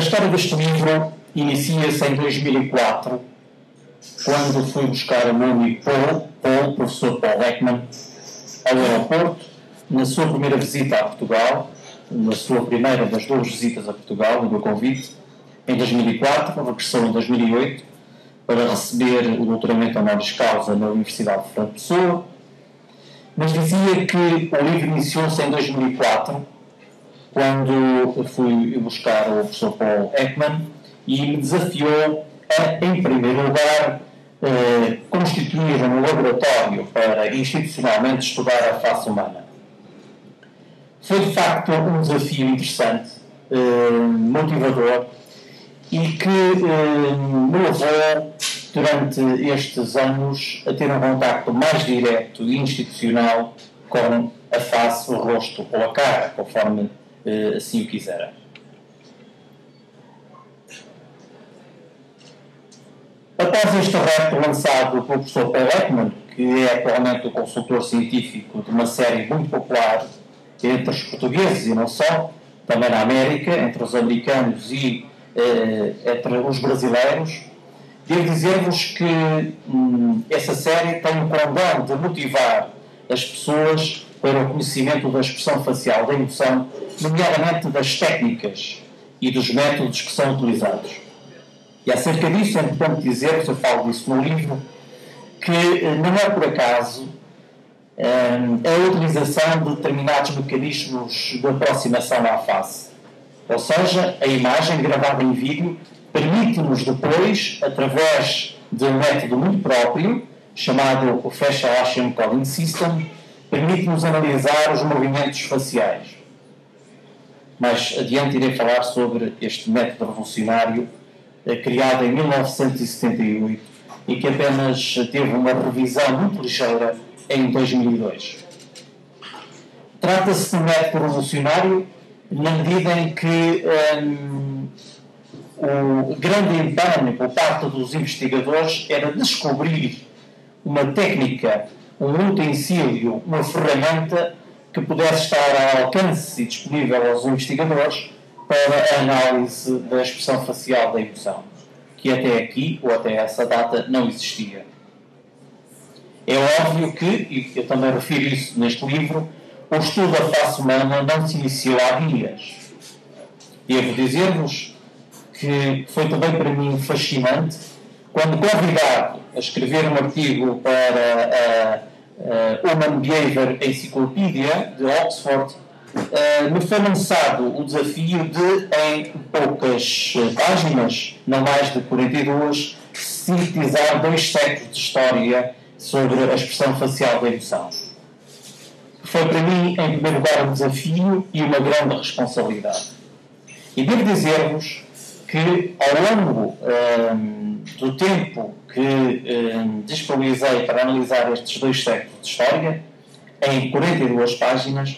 história deste livro inicia-se em 2004, quando fui buscar o meu amigo Paul, professor Paul Ekman, ao aeroporto, na sua primeira visita a Portugal, na sua primeira das duas visitas a Portugal, no meu convite, em 2004, regressou em 2008, para receber o doutoramento honoris causa na Universidade de Fernando Pessoa, mas dizia que o livro iniciou-se em 2004, quando fui buscar o professor Paul Ekman e me desafiou a, em primeiro lugar, constituir um laboratório para institucionalmente estudar a face humana. Foi de facto um desafio interessante, motivador, e que me levou, durante estes anos, a ter um contacto mais direto e institucional com a face, o rosto ou a cara, conforme assim o quiserem. Após este repto lançado pelo professor Paul Ekman, que é atualmente o consultor científico de uma série muito popular entre os portugueses e não só, também na América, entre os americanos e entre os brasileiros, devo dizer-vos que essa série tem o condão de motivar as pessoas para o conhecimento da expressão facial, da emoção, nomeadamente das técnicas e dos métodos que são utilizados. E acerca disso é importante dizer, eu falo disso no livro, que não é por acaso a utilização de determinados mecanismos de aproximação à face. Ou seja, a imagem gravada em vídeo permite-nos depois, através de um método muito próprio, chamado o Facial Action Coding System, permite-nos analisar os movimentos faciais. Mais adiante irei falar sobre este método revolucionário, criado em 1978 e que apenas teve uma revisão muito ligeira em 2002. Trata-se de um método revolucionário na medida em que o grande empenho por parte dos investigadores era descobrir uma técnica, um utensílio, uma ferramenta que pudesse estar ao alcance e disponível aos investigadores para a análise da expressão facial da emoção, que até aqui, ou até essa data, não existia. É óbvio que, e eu também refiro isso neste livro, o estudo da face humana não se iniciou há dias. Devo dizer-vos que foi também para mim fascinante quando, convidado a escrever um artigo para a Human Behavior Encyclopedia de Oxford, me foi lançado o desafio de, em poucas páginas, não mais de 42, sintetizar 2 séculos de história sobre a expressão facial da emoção. Foi para mim, em primeiro lugar, um desafio e uma grande responsabilidade. E devo dizer-vos que, ao longo do tempo que disponibilizei para analisar estes 2 séculos de história, em 42 páginas,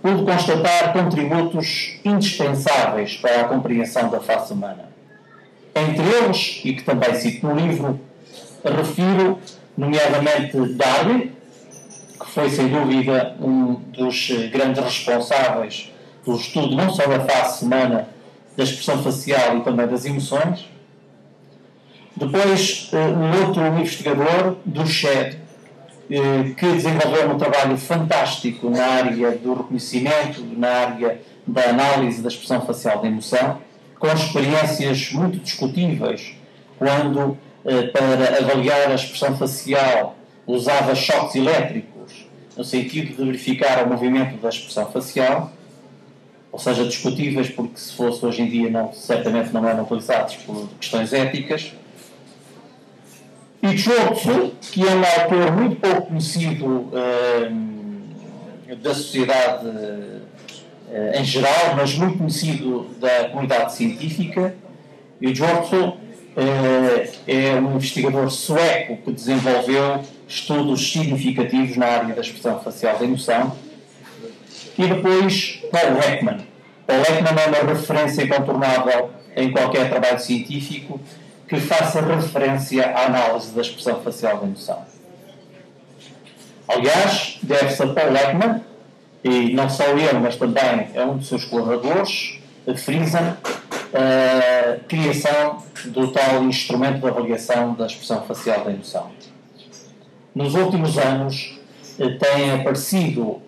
pude constatar contributos indispensáveis para a compreensão da face humana. Entre eles, e que também cito no livro, refiro nomeadamente Darwin, que foi sem dúvida um dos grandes responsáveis pelo estudo não só da face humana, da expressão facial e também das emoções. Depois, um outro investigador, Duchet, que desenvolveu um trabalho fantástico na área do reconhecimento, na área da análise da expressão facial da emoção, com experiências muito discutíveis, quando, para avaliar a expressão facial, usava choques elétricos, no sentido de verificar o movimento da expressão facial, ou seja, discutíveis, porque se fosse hoje em dia, certamente não eram utilizados por questões éticas. E Schwartz, que é um autor muito pouco conhecido da sociedade em geral, mas muito conhecido da comunidade científica. E Schwartz é um investigador sueco que desenvolveu estudos significativos na área da expressão facial da emoção. E depois Paul Ekman. Paul Ekman é uma referência incontornável em qualquer trabalho científico que faça referência à análise da expressão facial da emoção. Aliás, deve-se a Paul Ekman, e não só ele, mas também é um dos seus colaboradores, Friesen, a criação do tal instrumento de avaliação da expressão facial da emoção. Nos últimos anos têm aparecido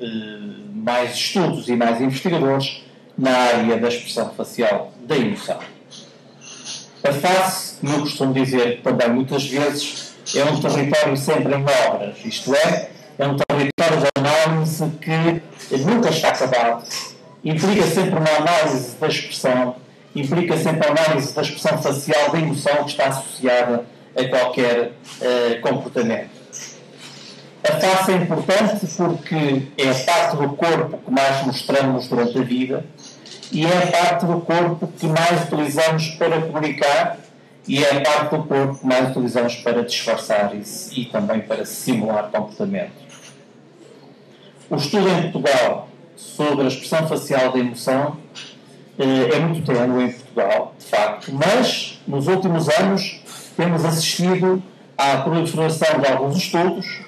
mais estudos e mais investigadores na área da expressão facial da emoção. A face, como eu costumo dizer também muitas vezes, é um território sempre em obras, isto é um território de análise que nunca está acabado, implica sempre uma análise da expressão, implica sempre a análise da expressão facial da emoção que está associada a qualquer comportamento. A face é importante porque é a parte do corpo que mais mostramos durante a vida e é a parte do corpo que mais utilizamos para comunicar e é a parte do corpo que mais utilizamos para disfarçar e também para simular comportamento. O estudo em Portugal sobre a expressão facial da emoção é muito ténue em Portugal, de facto, mas nos últimos anos temos assistido à proliferação de alguns estudos,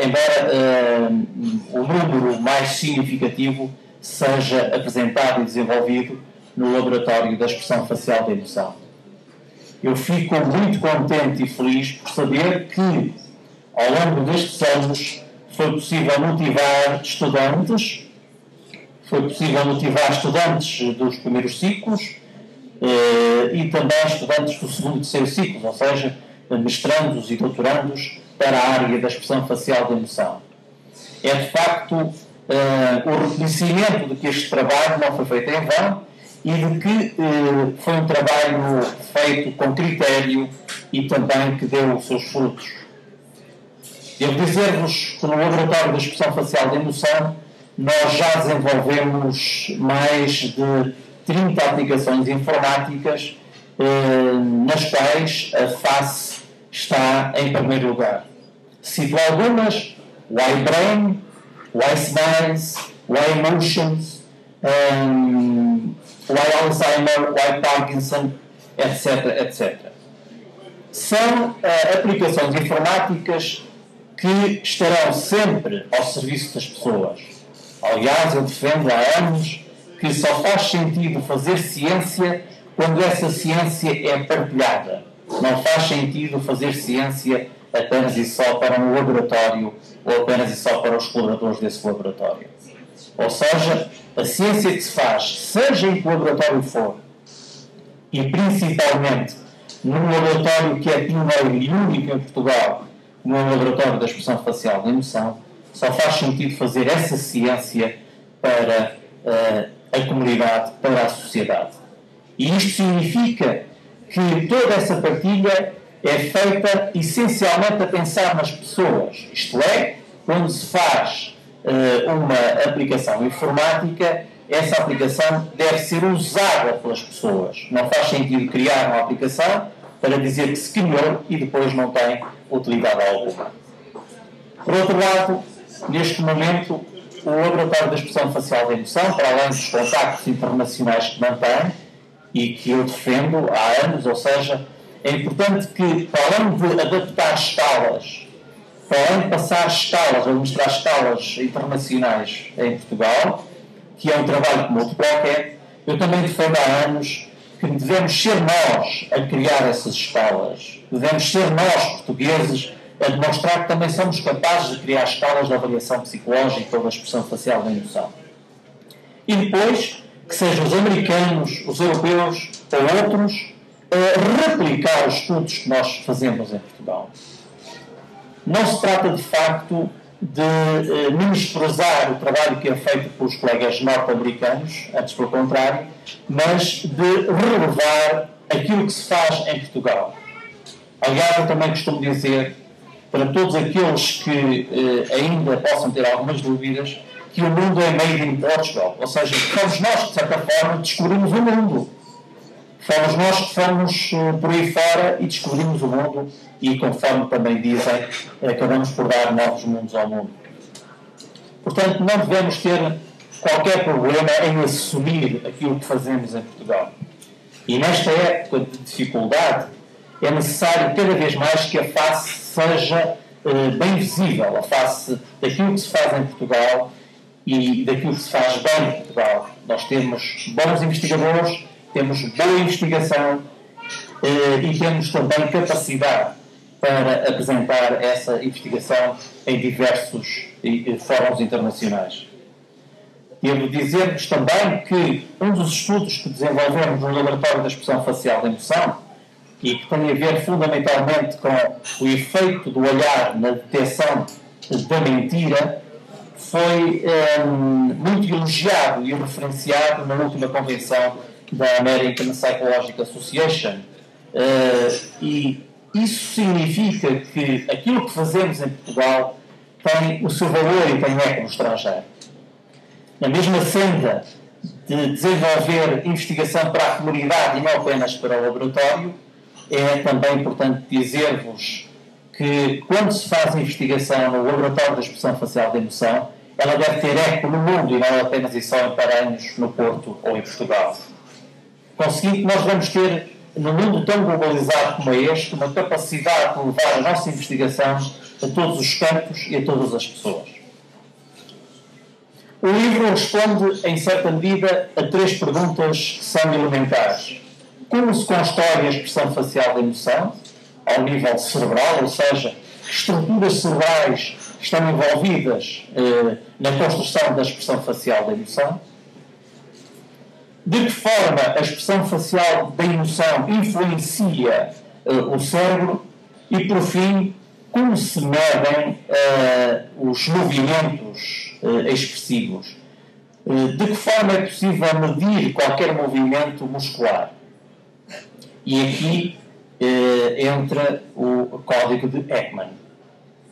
embora o número mais significativo seja apresentado e desenvolvido no laboratório da expressão facial da emoção. Eu fico muito contente e feliz por saber que, ao longo destes anos, foi possível motivar estudantes dos primeiros ciclos e também estudantes do segundo e terceiro ciclos, ou seja, mestrandos e doutorandos para a área da expressão facial da emoção. É, de facto, o reconhecimento de que este trabalho não foi feito em vão e de que foi um trabalho feito com critério e também que deu os seus frutos. Devo dizer-vos que no laboratório da expressão facial da emoção nós já desenvolvemos mais de 30 aplicações informáticas nas quais a face está em primeiro lugar. Cito algumas: Y-Brain, Y-Smiles, Y-Emotions, Y-Alzheimer, Y-Parkinson, etc, etc. São aplicações informáticas que estarão sempre ao serviço das pessoas. Aliás, eu defendo há anos que só faz sentido fazer ciência quando essa ciência é partilhada. Não faz sentido fazer ciência apenas e só para um laboratório ou apenas e só para os colaboradores desse laboratório. Ou seja, a ciência que se faz, seja em que laboratório for, e principalmente num laboratório que é pioneiro e único em Portugal, como é o laboratório da expressão facial da emoção, só faz sentido fazer essa ciência para a comunidade, para a sociedade. E isto significa que toda essa partilha é feita essencialmente a pensar nas pessoas. Isto é, quando se faz uma aplicação informática, essa aplicação deve ser usada pelas pessoas. Não faz sentido criar uma aplicação para dizer que se criou e depois não tem utilidade alguma. Por outro lado, neste momento, o Laboratório da Expressão Facial da Emoção, para além dos contactos internacionais que mantém e que eu defendo há anos, ou seja, é importante que, para além de adaptar escalas, para além de passar escalas, ou mostrar escalas internacionais em Portugal, que é um trabalho como outro qualquer, eu também defendo há anos que devemos ser nós a criar essas escalas. Devemos ser nós, portugueses, a demonstrar que também somos capazes de criar escalas de avaliação psicológica ou da expressão facial da emoção. E depois, que sejam os americanos, os europeus ou outros, a replicar os estudos que nós fazemos em Portugal. Não se trata, de facto, de menosprezar o trabalho que é feito pelos colegas norte-americanos, antes pelo contrário, mas de relevar aquilo que se faz em Portugal. Aliás, eu também costumo dizer, para todos aqueles que ainda possam ter algumas dúvidas, que o mundo é made in Portugal, ou seja, fomos nós que, de certa forma, descobrimos o mundo. Fomos nós que fomos por aí fora e descobrimos o mundo e, conforme também dizem, acabamos por dar novos mundos ao mundo. Portanto, não devemos ter qualquer problema em assumir aquilo que fazemos em Portugal. E nesta época de dificuldade, é necessário cada vez mais que a face seja bem visível, a face daquilo que se faz em Portugal e daquilo que se faz bem em Portugal. Nós temos bons investigadores, temos boa investigação e temos também capacidade para apresentar essa investigação em diversos fóruns internacionais. Devo dizer-vos também que um dos estudos que desenvolvemos no Laboratório da Expressão Facial da Emoção, e que tem a ver fundamentalmente com o efeito do olhar na detecção da mentira, foi muito elogiado e referenciado na última convenção da American Psychological Association. E isso significa que aquilo que fazemos em Portugal tem o seu valor e tem eco no estrangeiro. Na mesma senda de desenvolver investigação para a comunidade e não apenas para o laboratório, é também importante dizer-vos que quando se faz investigação no Laboratório da Expressão Facial da Emoção, ela deve ter eco no mundo e não apenas e só em Paranhos, no Porto ou em Portugal. Conseguindo, nós vamos ter, num mundo tão globalizado como é este, uma capacidade de levar a nossa investigação a todos os campos e a todas as pessoas. O livro responde, em certa medida, a 3 perguntas que são elementares. Como se constrói a expressão facial da emoção, ao nível cerebral, ou seja, que estruturas cerebrais estão envolvidas na construção da expressão facial da emoção? De que forma a expressão facial da emoção influencia o cérebro? E, por fim, como se medem os movimentos expressivos? De que forma é possível medir qualquer movimento muscular? E aqui entra o código de Ekman,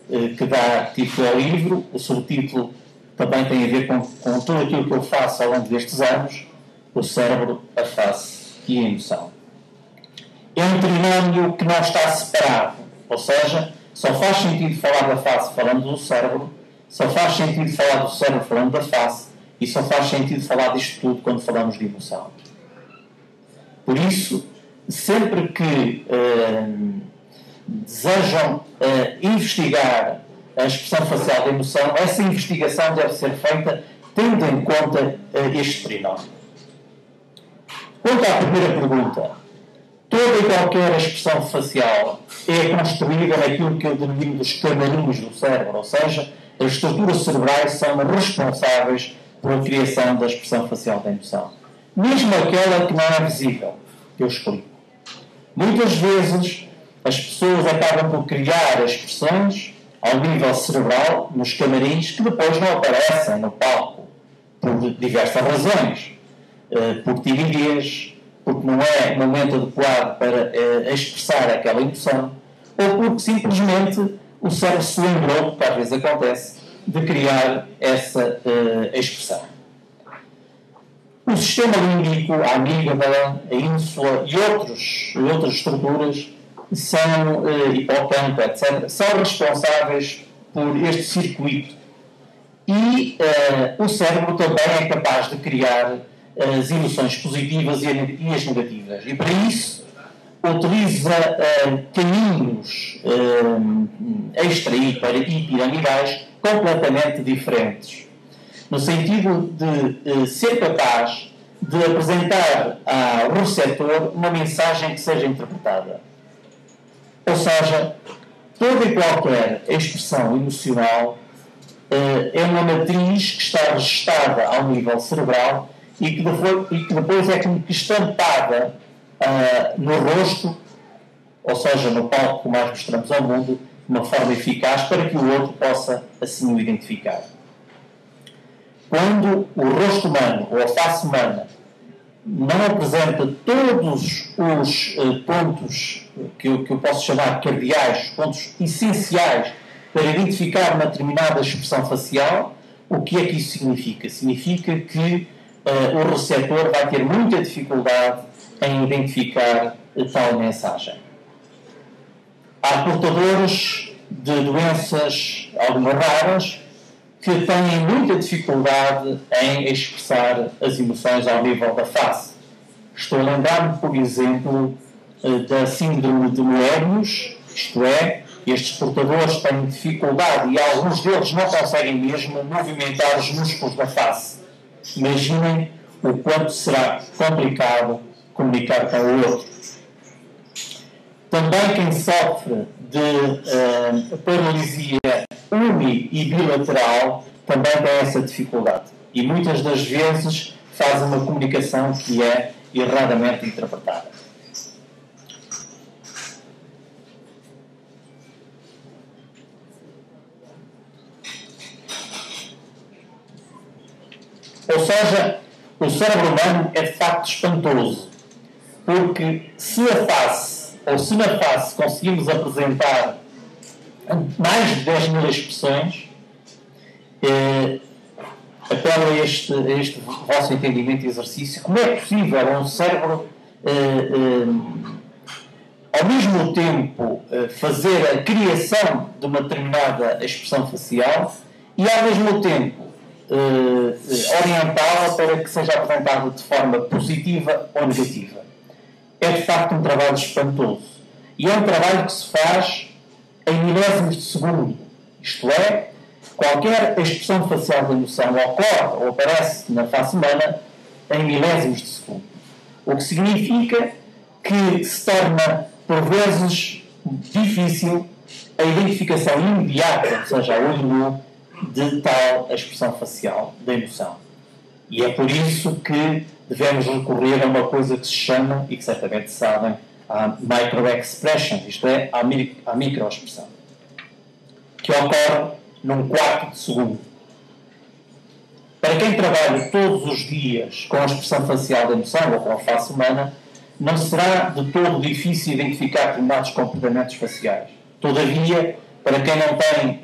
que dá título ao livro. O subtítulo também tem a ver com tudo aquilo que eu faço ao longo destes anos: o cérebro, a face e a emoção. É um trinômio que não está separado, ou seja, só faz sentido falar da face falando do cérebro, só faz sentido falar do cérebro falando da face, e só faz sentido falar disto tudo quando falamos de emoção. Por isso, sempre que desejam investigar a expressão facial da emoção, essa investigação deve ser feita tendo em conta este trinômio. Quanto à primeira pergunta, toda e qualquer expressão facial é construída naquilo que eu denomino dos camarinhos do cérebro, ou seja, as estruturas cerebrais são responsáveis pela criação da expressão facial da emoção. Mesmo aquela que não é visível, que eu explico. Muitas vezes as pessoas acabam por criar expressões ao nível cerebral, nos camarins, que depois não aparecem no palco, por diversas razões. Por timidez, porque não é momento adequado para expressar aquela emoção, ou porque simplesmente o cérebro se lembrou, que às vezes acontece, de criar essa expressão. O sistema límbico, a amígdala, a ínsula e outras estruturas hipocampo, etc., são responsáveis por este circuito. E o cérebro também é capaz de criar as emoções positivas e as negativas. E para isso utiliza caminhos extra e piramidais completamente diferentes, no sentido de ser capaz de apresentar ao receptor uma mensagem que seja interpretada. Ou seja, toda e qualquer expressão emocional é uma matriz que está registada ao nível cerebral e que depois é como que estampada no rosto, ou seja, no palco que mais mostramos ao mundo, de uma forma eficaz para que o outro possa assim o identificar. Quando o rosto humano ou a face humana não apresenta todos os pontos que eu posso chamar cardeais, pontos essenciais para identificar uma determinada expressão facial, o que é que isso significa? Significa que o receptor vai ter muita dificuldade em identificar tal mensagem. Há portadores de doenças, algumas raras, que têm muita dificuldade em expressar as emoções ao nível da face. Estou a lembrar-me, por exemplo, da síndrome de Moebius, isto é, estes portadores têm dificuldade e alguns deles não conseguem mesmo movimentar os músculos da face. Imaginem o quanto será complicado comunicar com o outro. Também quem sofre de paralisia uni e bilateral também tem essa dificuldade. E muitas das vezes faz uma comunicação que é erradamente interpretada. Ou seja, o cérebro humano é de facto espantoso, porque se na face conseguimos apresentar mais de 10 mil expressões, apelo a este vosso entendimento e exercício, como é possível um cérebro ao mesmo tempo fazer a criação de uma determinada expressão facial e ao mesmo tempo orientá-la para que seja apresentada de forma positiva ou negativa. É de facto um trabalho espantoso. E é um trabalho que se faz em milésimos de segundo. Isto é, qualquer expressão facial de emoção ocorre ou aparece na face humana em milésimos de segundo. O que significa que se torna, por vezes, difícil a identificação imediata, ou seja, a olho nu, de tal expressão facial da emoção. E é por isso que devemos recorrer a uma coisa que se chama, e que certamente sabem, a microexpression, isto é, a microexpressão, que ocorre num quarto de segundo. Para quem trabalha todos os dias com a expressão facial da emoção ou com a face humana, não será de todo difícil identificar determinados comportamentos faciais. Todavia, para quem não tem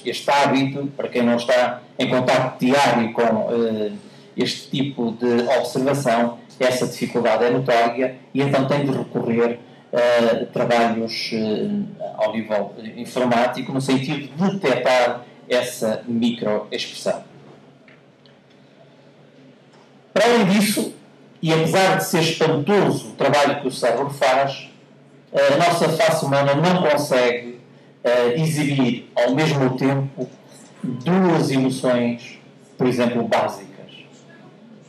este hábito, para quem não está em contacto diário com este tipo de observação, essa dificuldade é notória e então tem de recorrer a trabalhos ao nível informático no sentido de detectar essa microexpressão. Para além disso, e apesar de ser espantoso o trabalho que o cérebro faz, a nossa face humana não consegue exibir ao mesmo tempo duas emoções, por exemplo, básicas.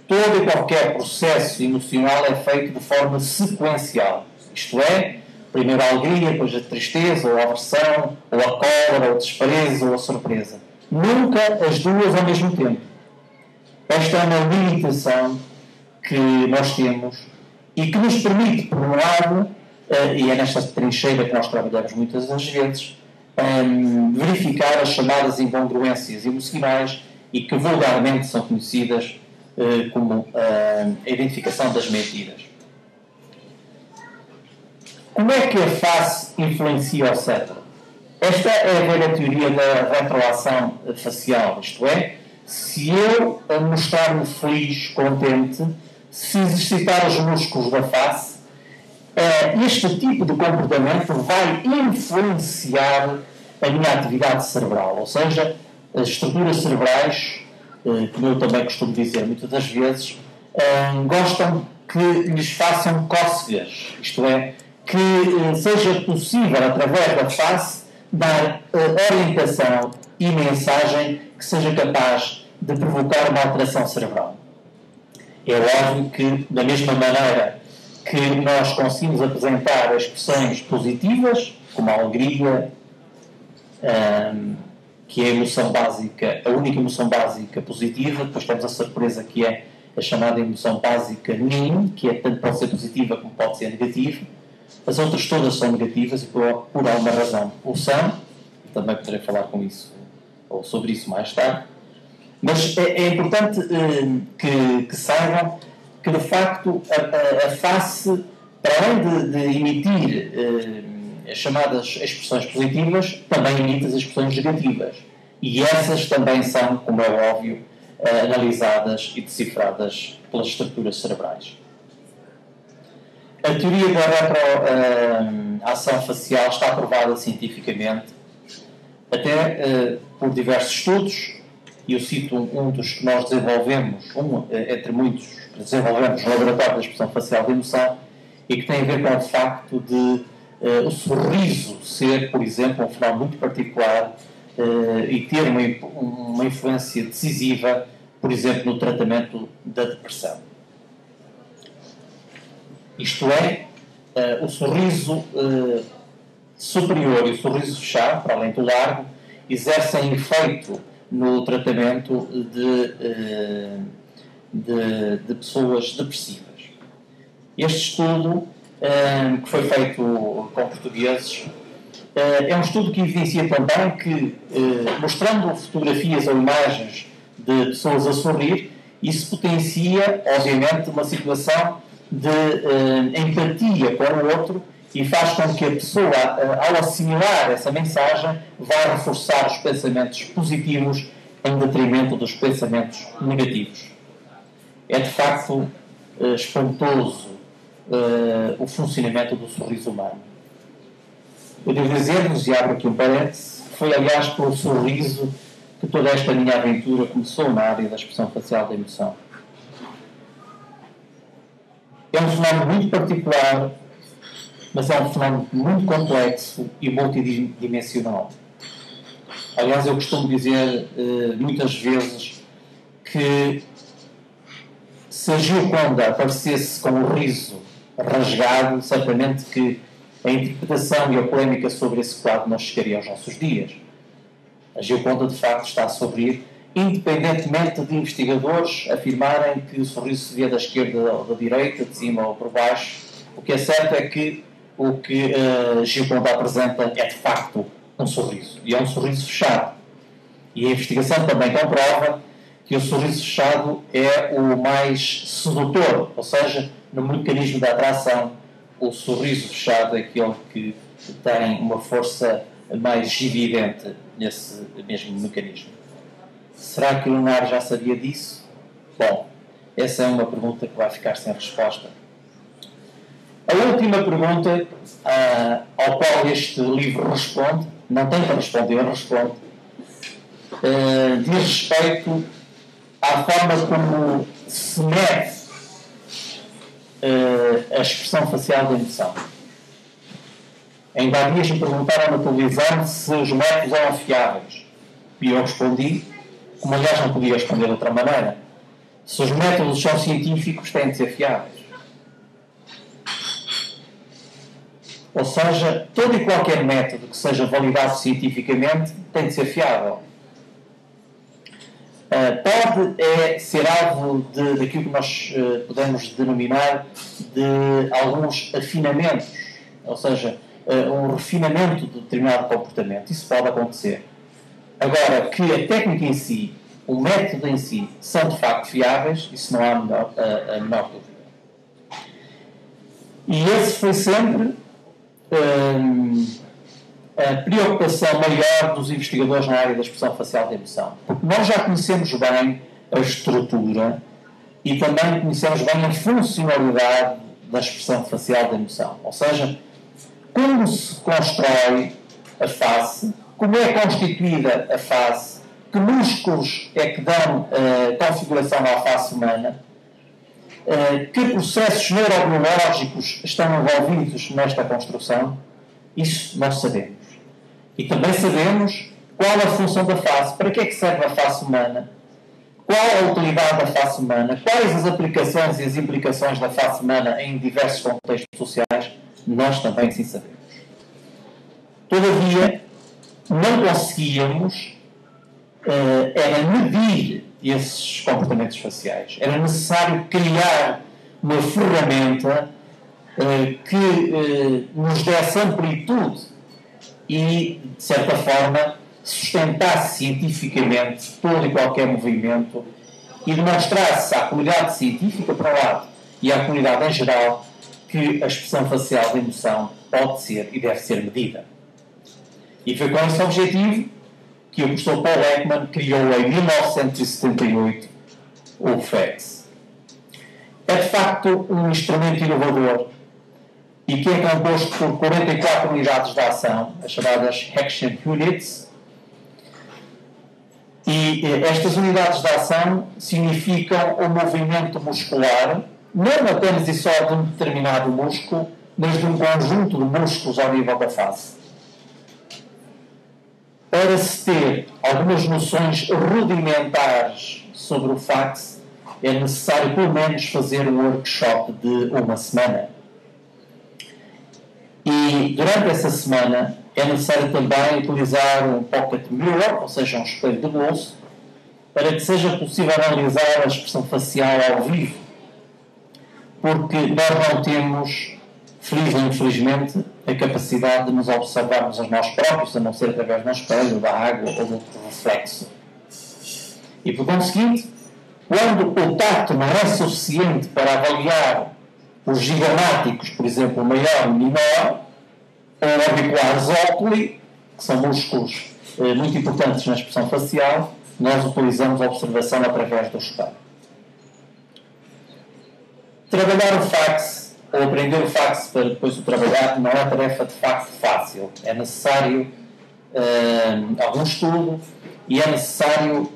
Todo e qualquer processo emocional é feito de forma sequencial. Isto é, primeiro a alegria, depois a tristeza, ou a aversão, ou a cólera, ou a desprezo, ou a surpresa. Nunca as duas ao mesmo tempo. Esta é uma limitação que nós temos e que nos permite, por um lado, e é nesta trincheira que nós trabalhamos muitas das vezes, verificar as chamadas incongruências emocionais e que vulgarmente são conhecidas como a identificação das mentiras. Como é que a face influencia o cérebro? Esta é a velha teoria da retroação facial, isto é, se eu mostrar-me feliz, contente, se exercitar os músculos da face, este tipo de comportamento vai influenciar a minha atividade cerebral, ou seja, as estruturas cerebrais, como eu também costumo dizer muitas das vezes, gostam que lhes façam cócegas, isto é, que seja possível, através da face, dar orientação e mensagem que seja capaz de provocar uma alteração cerebral. É óbvio que, da mesma maneira que nós conseguimos apresentar expressões positivas, como a alegria, que é a emoção básica, a única emoção básica positiva, depois temos a surpresa, que é a chamada emoção básica NIM, que tanto pode ser positiva como pode ser negativa. As outras todas são negativas e por alguma razão o são, também poderei falar com isso, ou sobre isso mais tarde. Mas é importante que saibam que, de facto, a face, para além de emitir as chamadas expressões positivas, também emite as expressões negativas. E essas também são, como é óbvio, analisadas e decifradas pelas estruturas cerebrais. A teoria da retroação facial está provada cientificamente, até por diversos estudos, e eu cito um dos que nós desenvolvemos, entre muitos que desenvolvemos no Laboratório da Expressão Facial de Emoção, e que tem a ver com o facto de o sorriso ser, por exemplo, um fenómeno muito particular e ter uma influência decisiva, por exemplo, no tratamento da depressão. Isto é, o sorriso superior e o sorriso fechado, para além do largo, exercem efeito no tratamento de pessoas depressivas. Este estudo, que foi feito com portugueses, é um estudo que evidencia também que, mostrando fotografias ou imagens de pessoas a sorrir, isso potencia, obviamente, uma situação de empatia com o outro e faz com que a pessoa, ao assimilar essa mensagem, vá reforçar os pensamentos positivos em detrimento dos pensamentos negativos. É, de facto, espantoso o funcionamento do sorriso humano. Eu devo dizer-vos, e abro aqui um parênteses, foi, aliás, pelo sorriso que toda esta minha aventura começou na área da expressão facial da emoção. É um fenómeno muito particular, mas é um fenómeno muito complexo e multidimensional. Aliás, eu costumo dizer muitas vezes que se a Gioconda aparecesse com o riso rasgado, certamente que a interpretação e a polémica sobre esse quadro não chegaria aos nossos dias. A Gioconda, de facto, está a sorrir, independentemente de investigadores afirmarem que o sorriso se vê da esquerda ou da direita, de cima ou por baixo. O que é certo é que o que a Gioconda apresenta é, de facto, um sorriso. E é um sorriso fechado. E a investigação também comprova que o sorriso fechado é o mais sedutor, ou seja, no mecanismo da atração, o sorriso fechado é aquele que tem uma força mais evidente nesse mesmo mecanismo. Será que o Leonardo já sabia disso? Bom, essa é uma pergunta que vai ficar sem resposta. A última pergunta ao qual este livro responde, não tem para responder, responde, diz respeito à forma como se mede a expressão facial da emoção. Ainda há dias me perguntaram na televisão se os métodos eram fiáveis. E eu respondi, como aliás não podia responder de outra maneira, se os métodos são científicos, têm de ser fiáveis. Ou seja, todo e qualquer método que seja validado cientificamente tem de ser fiável. Pode ser alvo daquilo que nós podemos denominar de alguns afinamentos, ou seja, um refinamento de determinado comportamento. Isso pode acontecer. Agora, que a técnica em si, o método em si, são de facto fiáveis, isso não há a menor dúvida. E esse foi sempre a preocupação maior dos investigadores na área da expressão facial da emoção. Porque nós já conhecemos bem a estrutura e também conhecemos bem a funcionalidade da expressão facial da emoção. Ou seja, como se constrói a face, como é constituída a face, que músculos é que dão configuração à face humana, que processos neurobiológicos estão envolvidos nesta construção, isso nós sabemos. E também sabemos qual a função da face, para que é que serve a face humana, qual a utilidade da face humana, quais as aplicações e as implicações da face humana em diversos contextos sociais, nós também sim sabemos. Todavia, não conseguíamos era medir esses comportamentos faciais. Era necessário criar uma ferramenta que nos desse amplitude e, de certa forma, sustentasse cientificamente todo e qualquer movimento e demonstrasse à comunidade científica, para um lado, e à comunidade em geral, que a expressão facial da emoção pode ser e deve ser medida. E foi com esse objetivo que o professor Paul Ekman criou em 1978 o FACS. É de facto um instrumento inovador e que é composto por 44 unidades de ação, as chamadas Action Units, e estas unidades de ação significam o movimento muscular, não apenas e só de um determinado músculo, mas de um conjunto de músculos ao nível da face. Para se ter algumas noções rudimentares sobre o FACS, é necessário pelo menos fazer um workshop de uma semana. E durante essa semana é necessário também utilizar um pocket mirror, ou seja, um espelho de bolso, para que seja possível analisar a expressão facial ao vivo, porque nós não temos, feliz ou infelizmente, a capacidade de nos observarmos a nós próprios, a não ser através de um espelho, da água ou de outro reflexo. E por conseguinte, quando o tacto não é suficiente para avaliar os gigomáticos, por exemplo, maior e menor, ou orbiculares óculi, que são músculos muito importantes na expressão facial, nós utilizamos a observação através do espelho. Trabalhar o fax, ou aprender o fax para depois o trabalhar, não é tarefa de facto fácil. É necessário algum estudo e é necessário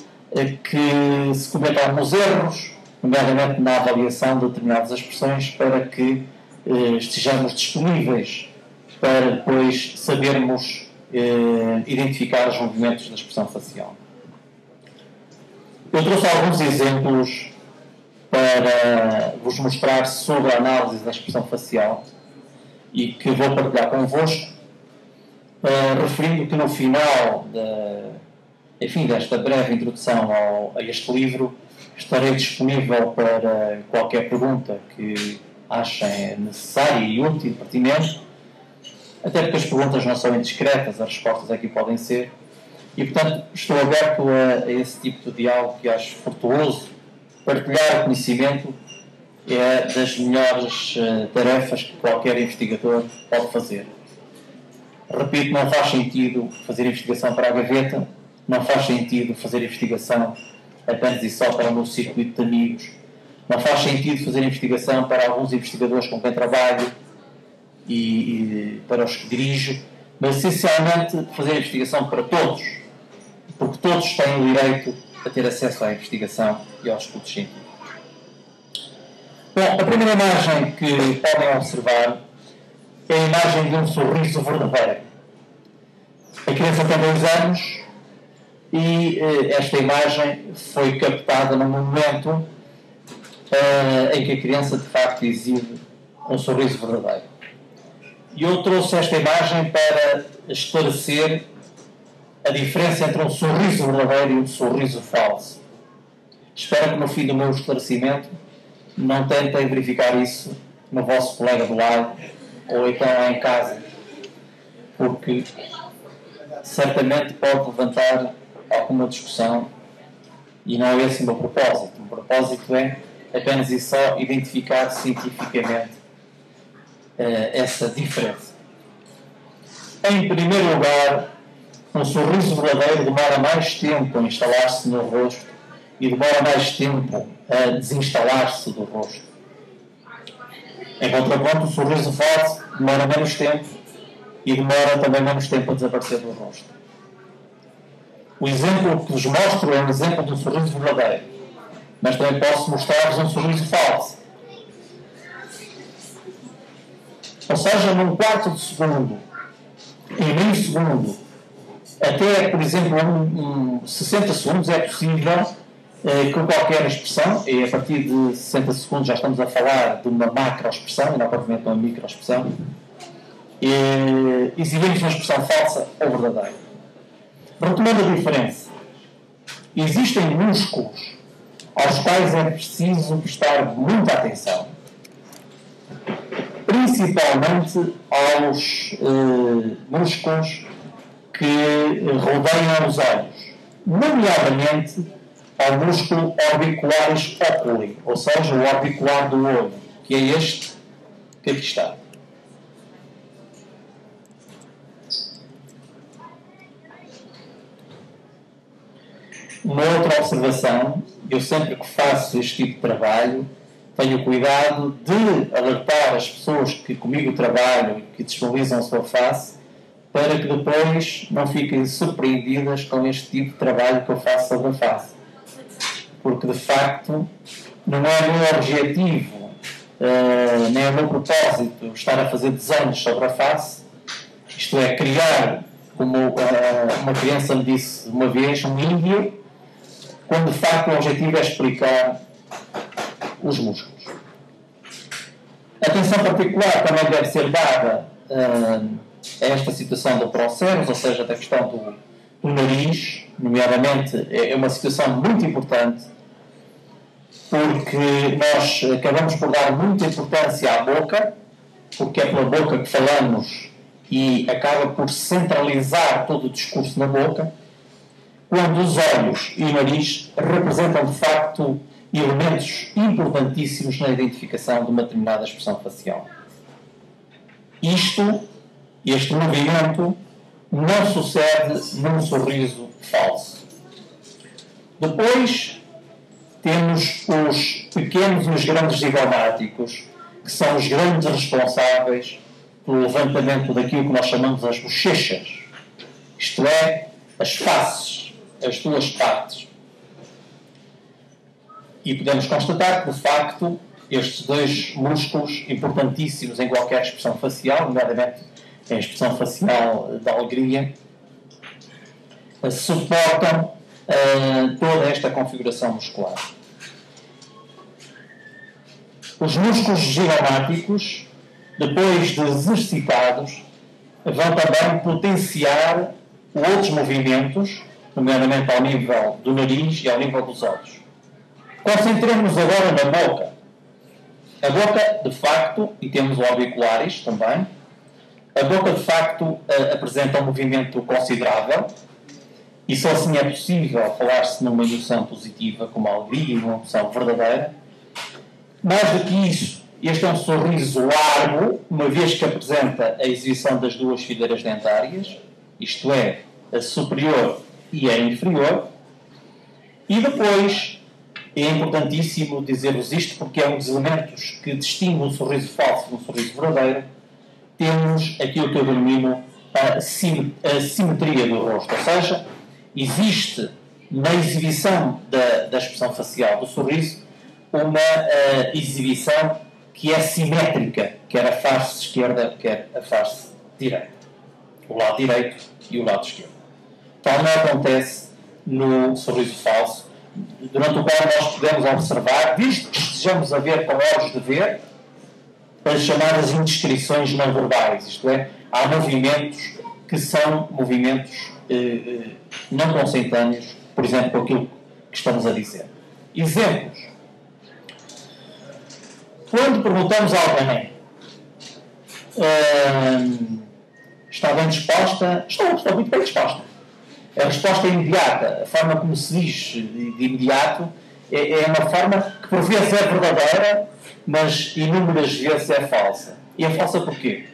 que se cometam alguns erros, nomeadamente na avaliação de determinadas expressões, para que estejamos disponíveis para depois sabermos identificar os movimentos da expressão facial. Eu trouxe alguns exemplos para vos mostrar sobre a análise da expressão facial e que vou partilhar convosco, referindo que no final desta breve introdução a este livro estarei disponível para qualquer pergunta que achem necessária e útil e pertinente, até porque as perguntas não são indiscretas, as respostas aqui podem ser, e portanto estou aberto a esse tipo de diálogo que acho frutuoso. Partilhar o conhecimento é das melhores tarefas que qualquer investigador pode fazer. Repito, não faz sentido fazer investigação para a gaveta, não faz sentido fazer investigação apenas e só para o meu circuito de amigos, não faz sentido fazer investigação para alguns investigadores com quem trabalho e para os que dirijo, mas essencialmente fazer investigação para todos, porque todos têm o direito a ter acesso à investigação e aos estudos científicos. Bom, a primeira imagem que podem observar é a imagem de um sorriso verdadeiro. A criança tem 2 anos e esta imagem foi captada no momento em que a criança de facto exibe um sorriso verdadeiro. E eu trouxe esta imagem para esclarecer a diferença entre um sorriso verdadeiro e um sorriso falso. Espero que no fim do meu esclarecimento não tentem verificar isso no vosso colega do lado ou então lá em casa, porque certamente pode levantar alguma discussão e não é esse o meu propósito. O meu propósito é apenas e só identificar cientificamente essa diferença. Em primeiro lugar, um sorriso verdadeiro demora mais tempo a instalar-se no rosto e demora mais tempo a desinstalar-se do rosto. Em contraponto, o sorriso falso demora menos tempo e demora também menos tempo a desaparecer do rosto. O exemplo que vos mostro é um exemplo de um sorriso verdadeiro, mas também posso mostrar-vos um sorriso falso. Ou seja, num quarto de segundo, em meio segundo, até, por exemplo, 60 segundos é possível com qualquer expressão, e a partir de 60 segundos já estamos a falar de uma macroexpressão, e não propriamente uma microexpressão, exibimos uma expressão falsa ou verdadeira. Retomando a diferença, existem músculos aos quais é preciso prestar muita atenção, principalmente aos músculos que rodeiam os olhos, nomeadamente ao músculo orbicularis oculi, ou seja, o orbicular do olho, que é este que aqui está. Uma outra observação, eu sempre que faço este tipo de trabalho, tenho cuidado de alertar as pessoas que comigo trabalham e que disponibilizam a sua face, para que depois não fiquem surpreendidas com este tipo de trabalho que eu faço sobre a face. Porque, de facto, não é o meu objetivo, nem é o meu propósito estar a fazer desenhos sobre a face, isto é, criar, como uma criança me disse uma vez, um índio, quando de facto o objetivo é explicar os músculos. Atenção particular também deve ser dada a esta situação do processo, ou seja, da questão do nariz, nomeadamente, é uma situação muito importante, porque nós acabamos por dar muita importância à boca, porque é pela boca que falamos e acaba por centralizar todo o discurso na boca, quando os olhos e o nariz representam, de facto, elementos importantíssimos na identificação de uma determinada expressão facial. Este movimento, não sucede num sorriso falso. Depois, temos os pequenos e os grandes zigomáticos, que são os grandes responsáveis pelo levantamento daquilo que nós chamamos as bochechas, isto é, as faces, as duas partes. E podemos constatar que, de facto, estes dois músculos importantíssimos em qualquer expressão facial, nomeadamente em expressão facial da alegria, suportam toda esta configuração muscular. Os músculos giromáticos, depois de exercitados, vão também potenciar outros movimentos, nomeadamente ao nível do nariz e ao nível dos olhos. Concentremos agora na boca. A boca, de facto, e temos o orbicularis também, a boca, de facto, apresenta um movimento considerável, e só assim é possível falar-se numa emoção positiva, como a alegria, e numa emoção verdadeira. Mais do que isso, este é um sorriso largo, uma vez que apresenta a exibição das duas fileiras dentárias, isto é, a superior e a inferior. E depois, é importantíssimo dizer-vos isto, porque é um dos elementos que distingue um sorriso falso de um sorriso verdadeiro. Temos aquilo que eu denomino a simetria do rosto, ou seja, existe na exibição da expressão facial do sorriso uma exibição que é simétrica, quer a face esquerda, quer a face direita. O lado direito e o lado esquerdo. Tal não acontece no sorriso falso, durante o qual nós podemos observar, desde que estejamos a ver com olhos de ver, as chamadas indiscrições não verbais, isto é, há movimentos que são movimentos não consentâneos, por exemplo, com aquilo que estamos a dizer. Exemplos. Quando perguntamos a alguém está bem disposta? Estou muito bem disposta. A resposta é imediata. A forma como se diz de imediato é uma forma que por vezes é verdadeira, mas inúmeras vezes é falsa. E é falsa porquê?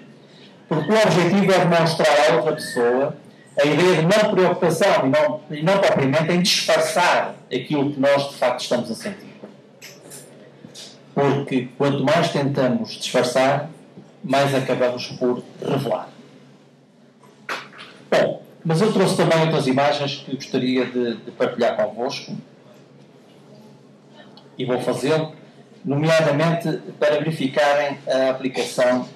Porque o objetivo é demonstrar à outra pessoa a ideia de não preocupação e não propriamente em disfarçar aquilo que nós de facto estamos a sentir. Porque quanto mais tentamos disfarçar, mais acabamos por revelar. Bom, mas eu trouxe também outras imagens que gostaria de partilhar convosco. E vou fazê-lo, nomeadamente para verificarem a aplicação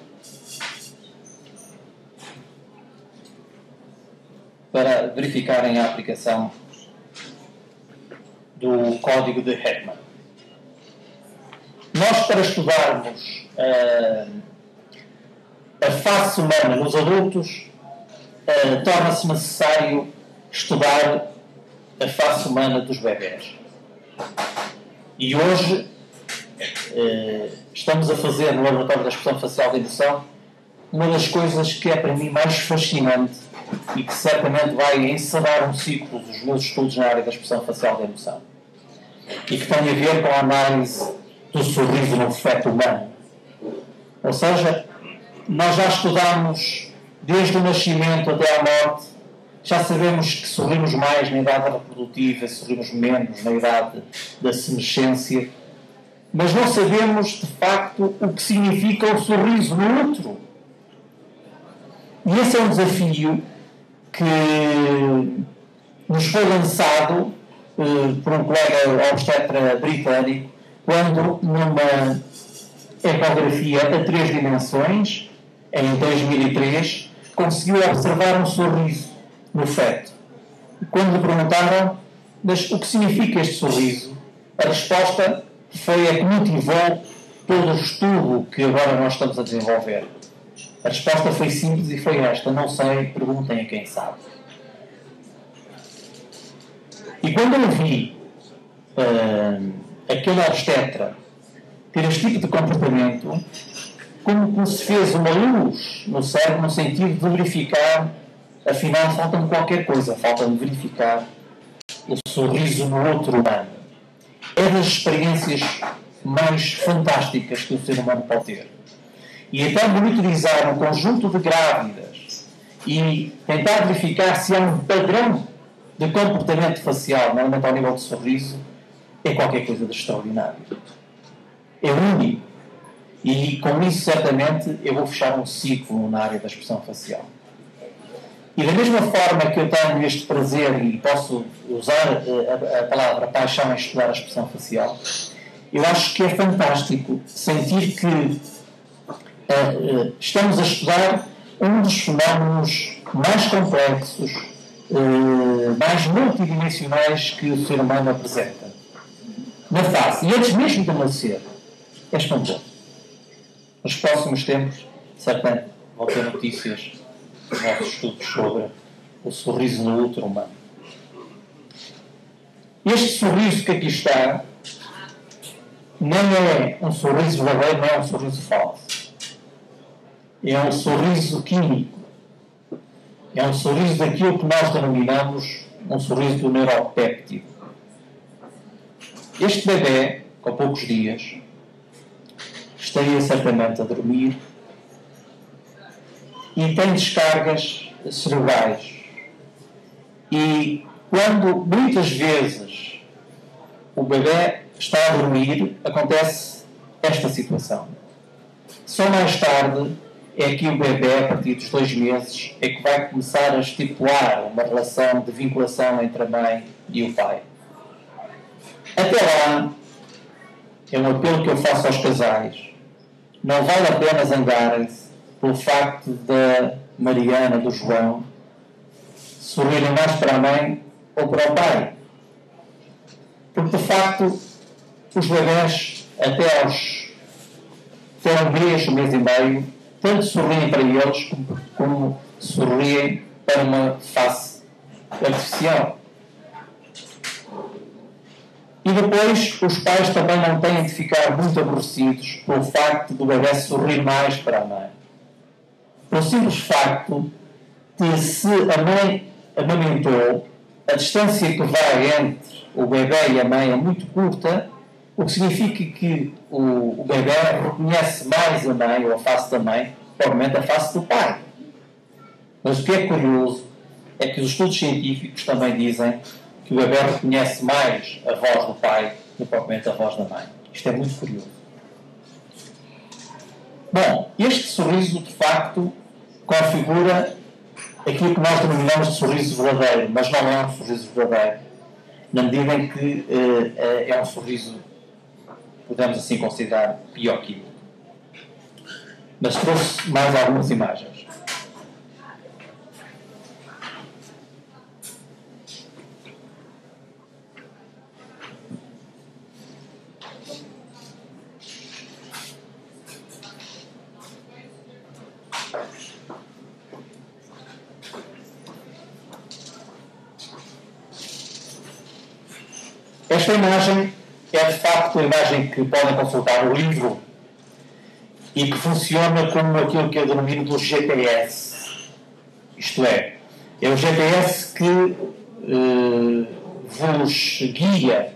do código de Heckman. Nós, para estudarmos a face humana nos adultos, torna-se necessário estudar a face humana dos bebés. E hoje estamos a fazer no Laboratório da Expressão Facial da Emoção uma das coisas que é para mim mais fascinante e que certamente vai encerrar um ciclo dos meus estudos na área da expressão facial da emoção, e que tem a ver com a análise do sorriso no feto humano. Ou seja, nós já estudamos desde o nascimento até à morte, já sabemos que sorrimos mais na idade reprodutiva, sorrimos menos na idade da senescência, mas não sabemos de facto o que significa o sorriso no útero. E esse é um desafio que nos foi lançado por um colega obstetra britânico, quando numa ecografia a 3 dimensões, em 2003, conseguiu observar um sorriso no feto. E quando lhe perguntaram, mas o que significa este sorriso? A resposta foi a que motivou todo o estudo que agora nós estamos a desenvolver. A resposta foi simples e foi esta: não sei, perguntem a quem sabe. E quando eu vi aquele obstetra ter este tipo de comportamento, como se fez uma luz no cérebro no sentido de verificar, afinal falta-me qualquer coisa, falta-me verificar o sorriso no outro humano. É das experiências mais fantásticas que o ser humano pode ter. E então monitorizar um conjunto de grávidas e tentar verificar se há um padrão de comportamento facial, normalmente ao nível de sorriso, é qualquer coisa de extraordinário. É único. E com isso, certamente, eu vou fechar um ciclo na área da expressão facial. E da mesma forma que eu tenho este prazer e posso usar a palavra paixão em estudar a expressão facial, eu acho que é fantástico sentir que estamos a estudar um dos fenómenos mais complexos, mais multidimensionais que o ser humano apresenta. Na face. E antes mesmo de nascer, é espantoso. Nos próximos tempos, certamente, vão ter notícias dos nossos estudos sobre o sorriso no útero humano. Este sorriso que aqui está não é um sorriso verdadeiro, não é um sorriso falso. É um sorriso químico. É um sorriso daquilo que nós denominamos um sorriso do neuropéptido. Este bebê, com poucos dias, estaria certamente a dormir e tem descargas cerebrais. E quando, muitas vezes, o bebê está a dormir, acontece esta situação. Só mais tarde é que o bebê, a partir dos 2 meses, é que vai começar a estipular uma relação de vinculação entre a mãe e o pai. Até lá, é um apelo que eu faço aos casais. Não vale a pena zangarem-se pelo facto da Mariana, do João, sorrirem mais para a mãe ou para o pai. Porque, de facto, os bebés, até um mês e meio, tanto sorriem para eles como sorriem para uma face artificial. E depois, os pais também não têm de ficar muito aborrecidos pelo facto do bebê sorrir mais para a mãe. Pelo simples facto de, se a mãe amamentou, a distância que vai entre o bebê e a mãe é muito curta, o que significa que o bebê reconhece mais a mãe, ou a face da mãe, provavelmente a face do pai. Mas o que é curioso é que os estudos científicos também dizem que o bebê reconhece mais a voz do pai do que propriamente a voz da mãe. Isto é muito curioso. Bom, este sorriso, de facto, configura aquilo que nós denominamos de sorriso verdadeiro, mas não é um sorriso verdadeiro, na medida em que é um sorriso, podemos assim considerar, bioquímico. Mas trouxe mais algumas imagens. Esta imagem é, de facto, a imagem que podem consultar no livro e que funciona como aquilo que eu denomino do GPS. Isto é o GPS que vos guia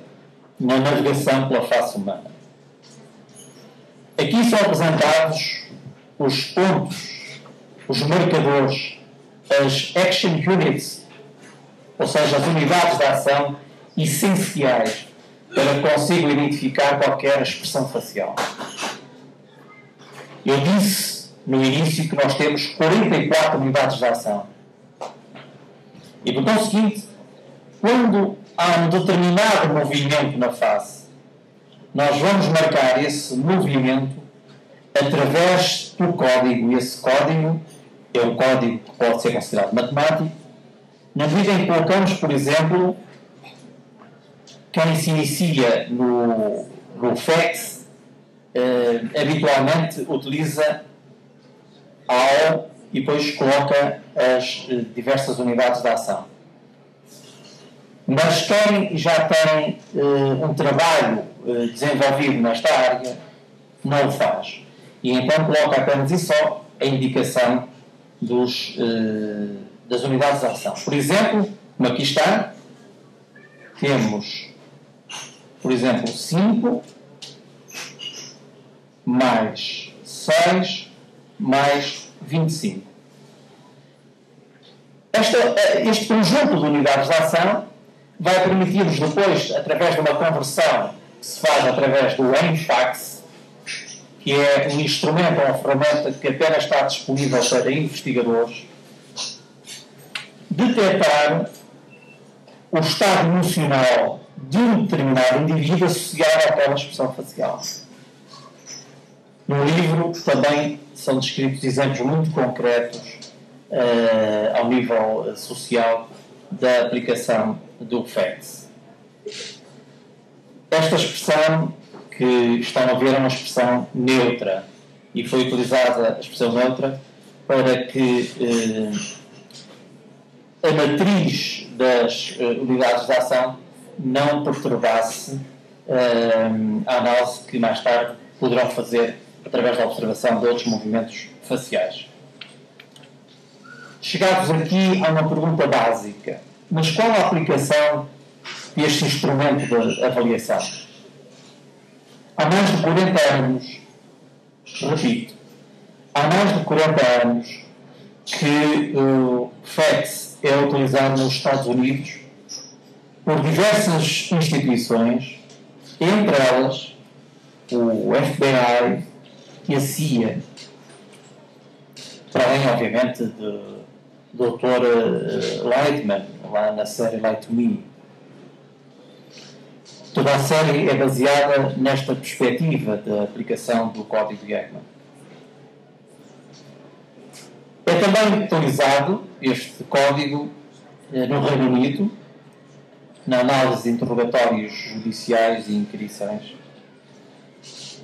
na navegação pela face humana. Aqui são apresentados os pontos, os marcadores, as action units, ou seja, as unidades de ação essenciais para que consigam identificar qualquer expressão facial. Eu disse no início que nós temos 44 unidades de ação. E por conseguinte, quando há um determinado movimento na face, nós vamos marcar esse movimento através do código. E esse código é um código que pode ser considerado matemático, na medida em que colocamos, por exemplo, quem se inicia no fax habitualmente utiliza e depois coloca as diversas unidades de ação. Mas quem já tem um trabalho desenvolvido nesta área não o faz. E então coloca apenas e só a indicação das unidades de ação. Por exemplo, como aqui está, temos, por exemplo, 5 mais 6 mais 25. Este conjunto de unidades de ação vai permitir-nos depois, através de uma conversão que se faz através do NFAX, que é um instrumento ou uma ferramenta que apenas está disponível para investigadores, detectar o estado emocional de um determinado indivíduo associado àquela expressão facial. No livro também são descritos exemplos muito concretos ao nível social da aplicação do FACS. Esta expressão que estão a ver é uma expressão neutra e foi utilizada a expressão neutra para que a matriz das unidades de ação não perturbasse a análise que mais tarde poderão fazer através da observação de outros movimentos faciais. Chegados aqui a uma pergunta básica: mas qual a aplicação deste instrumento de avaliação? Há mais de 40 anos, repito, há mais de 40 anos que o FACS é utilizado nos Estados Unidos por diversas instituições, entre elas o FBI e a CIA, para além, obviamente, do Dr. Lightman, lá na série Light to Me. Toda a série é baseada nesta perspectiva da aplicação do código de Ekman. É também utilizado este código no Reino Unido, na análise de interrogatórios judiciais e inquirições,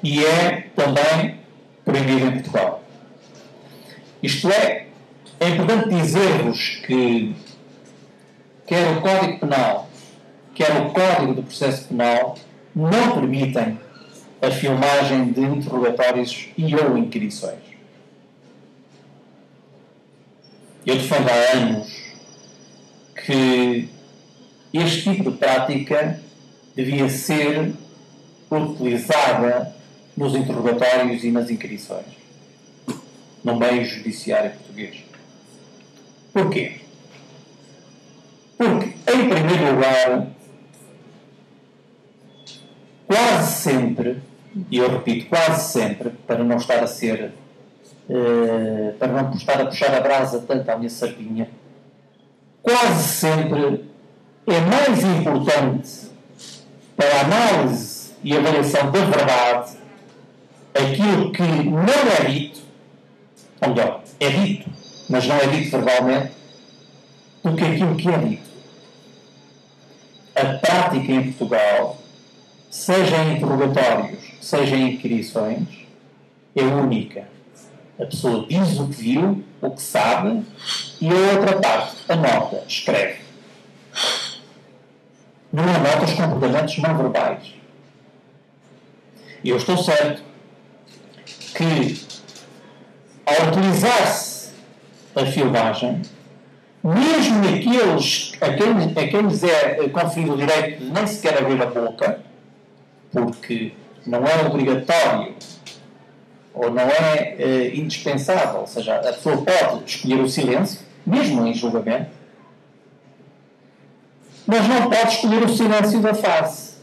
e é também proibido em Portugal. Isto é importante dizer-vos que quer o Código Penal, quer o Código do Processo Penal não permitem a filmagem de interrogatórios e ou inquirições. Eu defendo há anos que este tipo de prática devia ser utilizada nos interrogatórios e nas inquirições, no meio judiciário português. Porquê? Porque, em primeiro lugar, quase sempre, e eu repito, quase sempre, para não estar a ser, para não estar a puxar a brasa tanto à minha sardinha, quase sempre é mais importante para a análise e avaliação da verdade aquilo que não é dito, ou melhor, é dito, mas não é dito verbalmente, do que aquilo que é dito. A prática em Portugal, seja em interrogatórios, seja em inquirições, é única. A pessoa diz o que viu, o que sabe, e a outra parte anota, escreve. Não anota os comportamentos não verbais. E eu estou certo que, ao utilizar-se a filmagem, mesmo a quem lhes é conferido o direito de nem sequer abrir a boca, porque não é obrigatório ou não é indispensável, ou seja, a pessoa pode escolher o silêncio, mesmo em julgamento, mas não pode escolher o silêncio da face.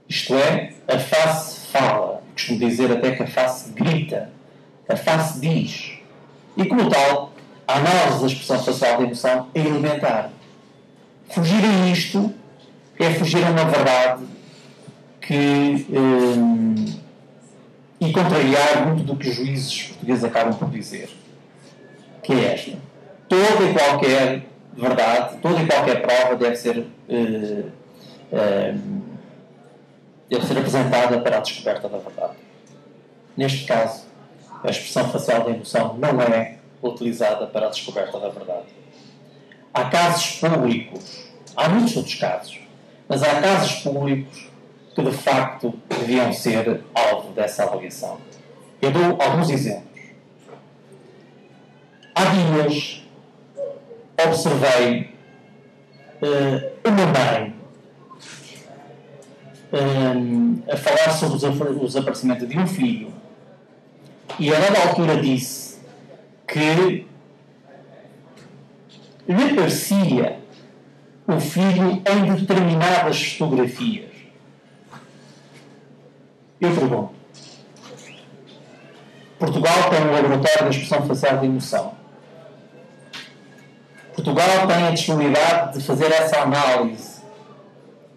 Isto é, a face fala. Costumo dizer até que a face grita. A face diz. E como tal, a análise da expressão facial da emoção é elementar. Fugir a isto é fugir a uma verdade que e contrariar muito do que os juízes portugueses acabam por dizer, que é esta: toda e qualquer verdade, toda e qualquer prova deve ser apresentada para a descoberta da verdade. Neste caso, A expressão facial da emoção não é utilizada para a descoberta da verdade. Há casos públicos, há muitos outros casos, mas há casos públicos que de facto deviam ser alvo dessa avaliação. Eu dou alguns exemplos. Há dias observei uma mãe a falar sobre o desaparecimento de um filho e a dada altura disse que lhe parecia o filho em determinadas fotografias. Eu pergunto: Portugal tem um laboratório de expressão facial de emoção. Portugal tem a disponibilidade de fazer essa análise.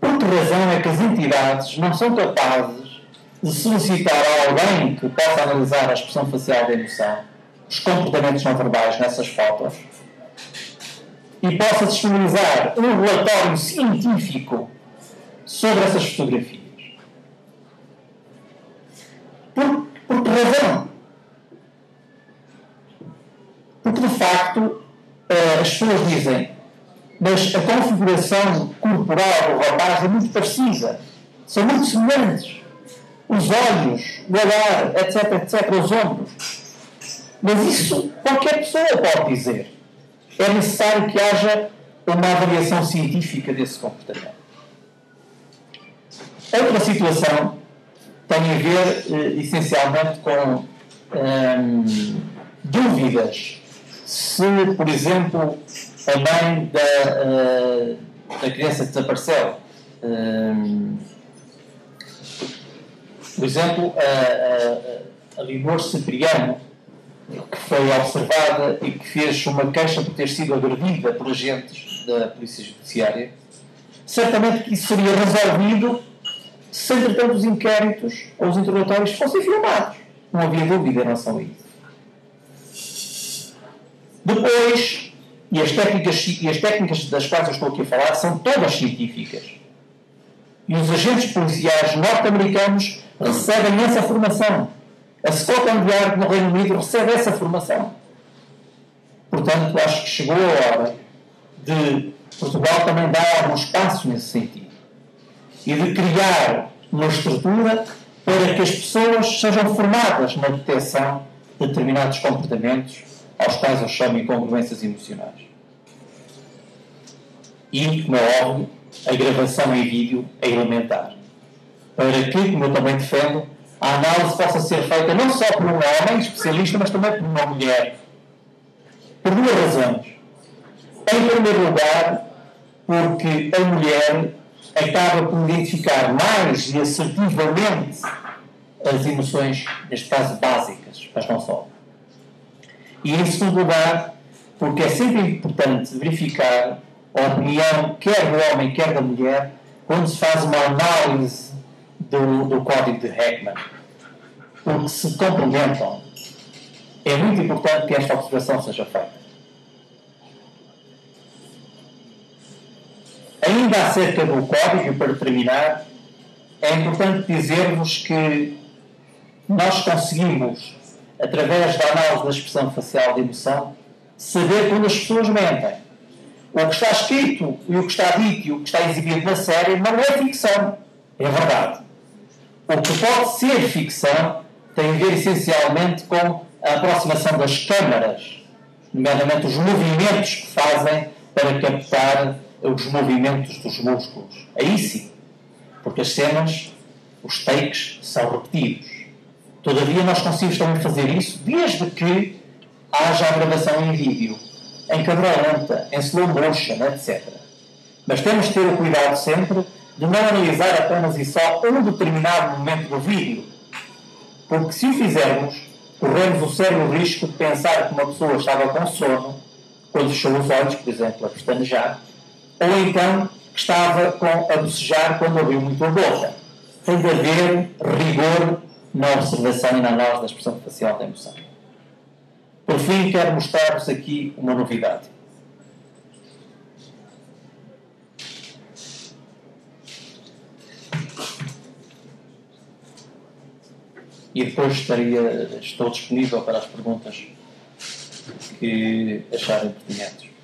Por que razão é que as entidades não são capazes de solicitar a alguém que possa analisar a expressão facial da emoção, os comportamentos não verbais nessas fotos, e possa disponibilizar um relatório científico sobre essas fotografias? Por que razão? Porque, de facto, as pessoas dizem: mas a configuração corporal do rapaz é muito parecida, são muito semelhantes. Os olhos, o olhar, etc, etc, os ombros. Mas isso qualquer pessoa pode dizer. É necessário que haja uma avaliação científica desse comportamento. Outra situação tem a ver, essencialmente, com dúvidas se, por exemplo, a mãe da criança que desapareceu, por exemplo, a Limor Cipriano, que foi observada e que fez uma queixa por ter sido agredida por agentes da Polícia Judiciária, certamente que isso seria resolvido se, entretanto, os inquéritos ou os interrogatórios fossem filmados. Não havia dúvida em relação a isso. Depois, e as técnicas das quais eu estou aqui a falar são todas científicas. E os agentes policiais norte-americanos recebem essa formação. A Scotland Yard no Reino Unido recebe essa formação. Portanto, acho que chegou a hora de Portugal também dar alguns passos nesse sentido. E de criar uma estrutura para que as pessoas sejam formadas na detecção de determinados comportamentos aos quais eu chamo incongruências emocionais. E, como é óbvio, a gravação em vídeo é elementar. Para que, como eu também defendo, a análise possa ser feita não só por um homem especialista, mas também por uma mulher. Por duas razões. Em primeiro lugar, porque a mulher acaba por identificar mais e assertivamente as emoções, neste caso básicas, mas não só. E em segundo lugar, porque é sempre importante verificar a opinião quer do homem, quer da mulher, quando se faz uma análise do código de Heckman. Porque se complementam. É muito importante que esta observação seja feita. Ainda acerca do código, para terminar, é importante dizer-vos que nós conseguimos, através da análise da expressão facial de emoção, saber quando as pessoas mentem. O que está escrito e o que está dito e o que está exibido na série não é ficção. É verdade. O que pode ser ficção tem a ver essencialmente com a aproximação das câmaras, nomeadamente os movimentos que fazem para captar os movimentos dos músculos. Aí sim. Porque as cenas, os takes, são repetidos. Todavia, nós conseguimos também fazer isso desde que haja a gravação em vídeo, em câmera lenta, em slow motion, etc. Mas temos que ter o cuidado sempre de não analisar apenas e só um determinado momento do vídeo. Porque se o fizermos, corremos o sério risco de pensar que uma pessoa estava com sono quando fechou os olhos, por exemplo, a pestanejar, ou então que estava a bocejar quando abriu muito a boca. Tem de haver rigor na observação e na análise da expressão facial da emoção. Por fim, quero mostrar-vos aqui uma novidade. e depois estou disponível para as perguntas que acharem pertinentes.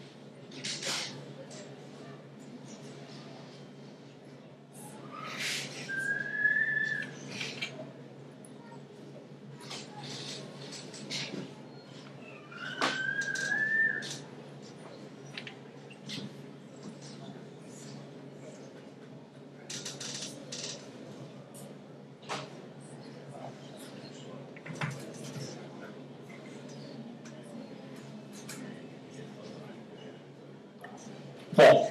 Bom,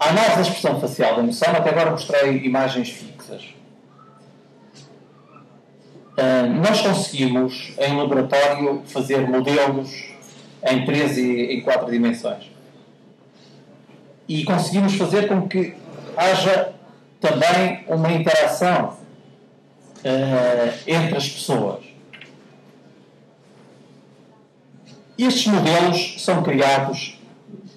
a análise da expressão facial da emoção, até agora mostrei imagens fixas. Nós conseguimos, em laboratório, fazer modelos em 3 e em 4 dimensões. E conseguimos fazer com que haja também uma interação entre as pessoas. Estes modelos são criados,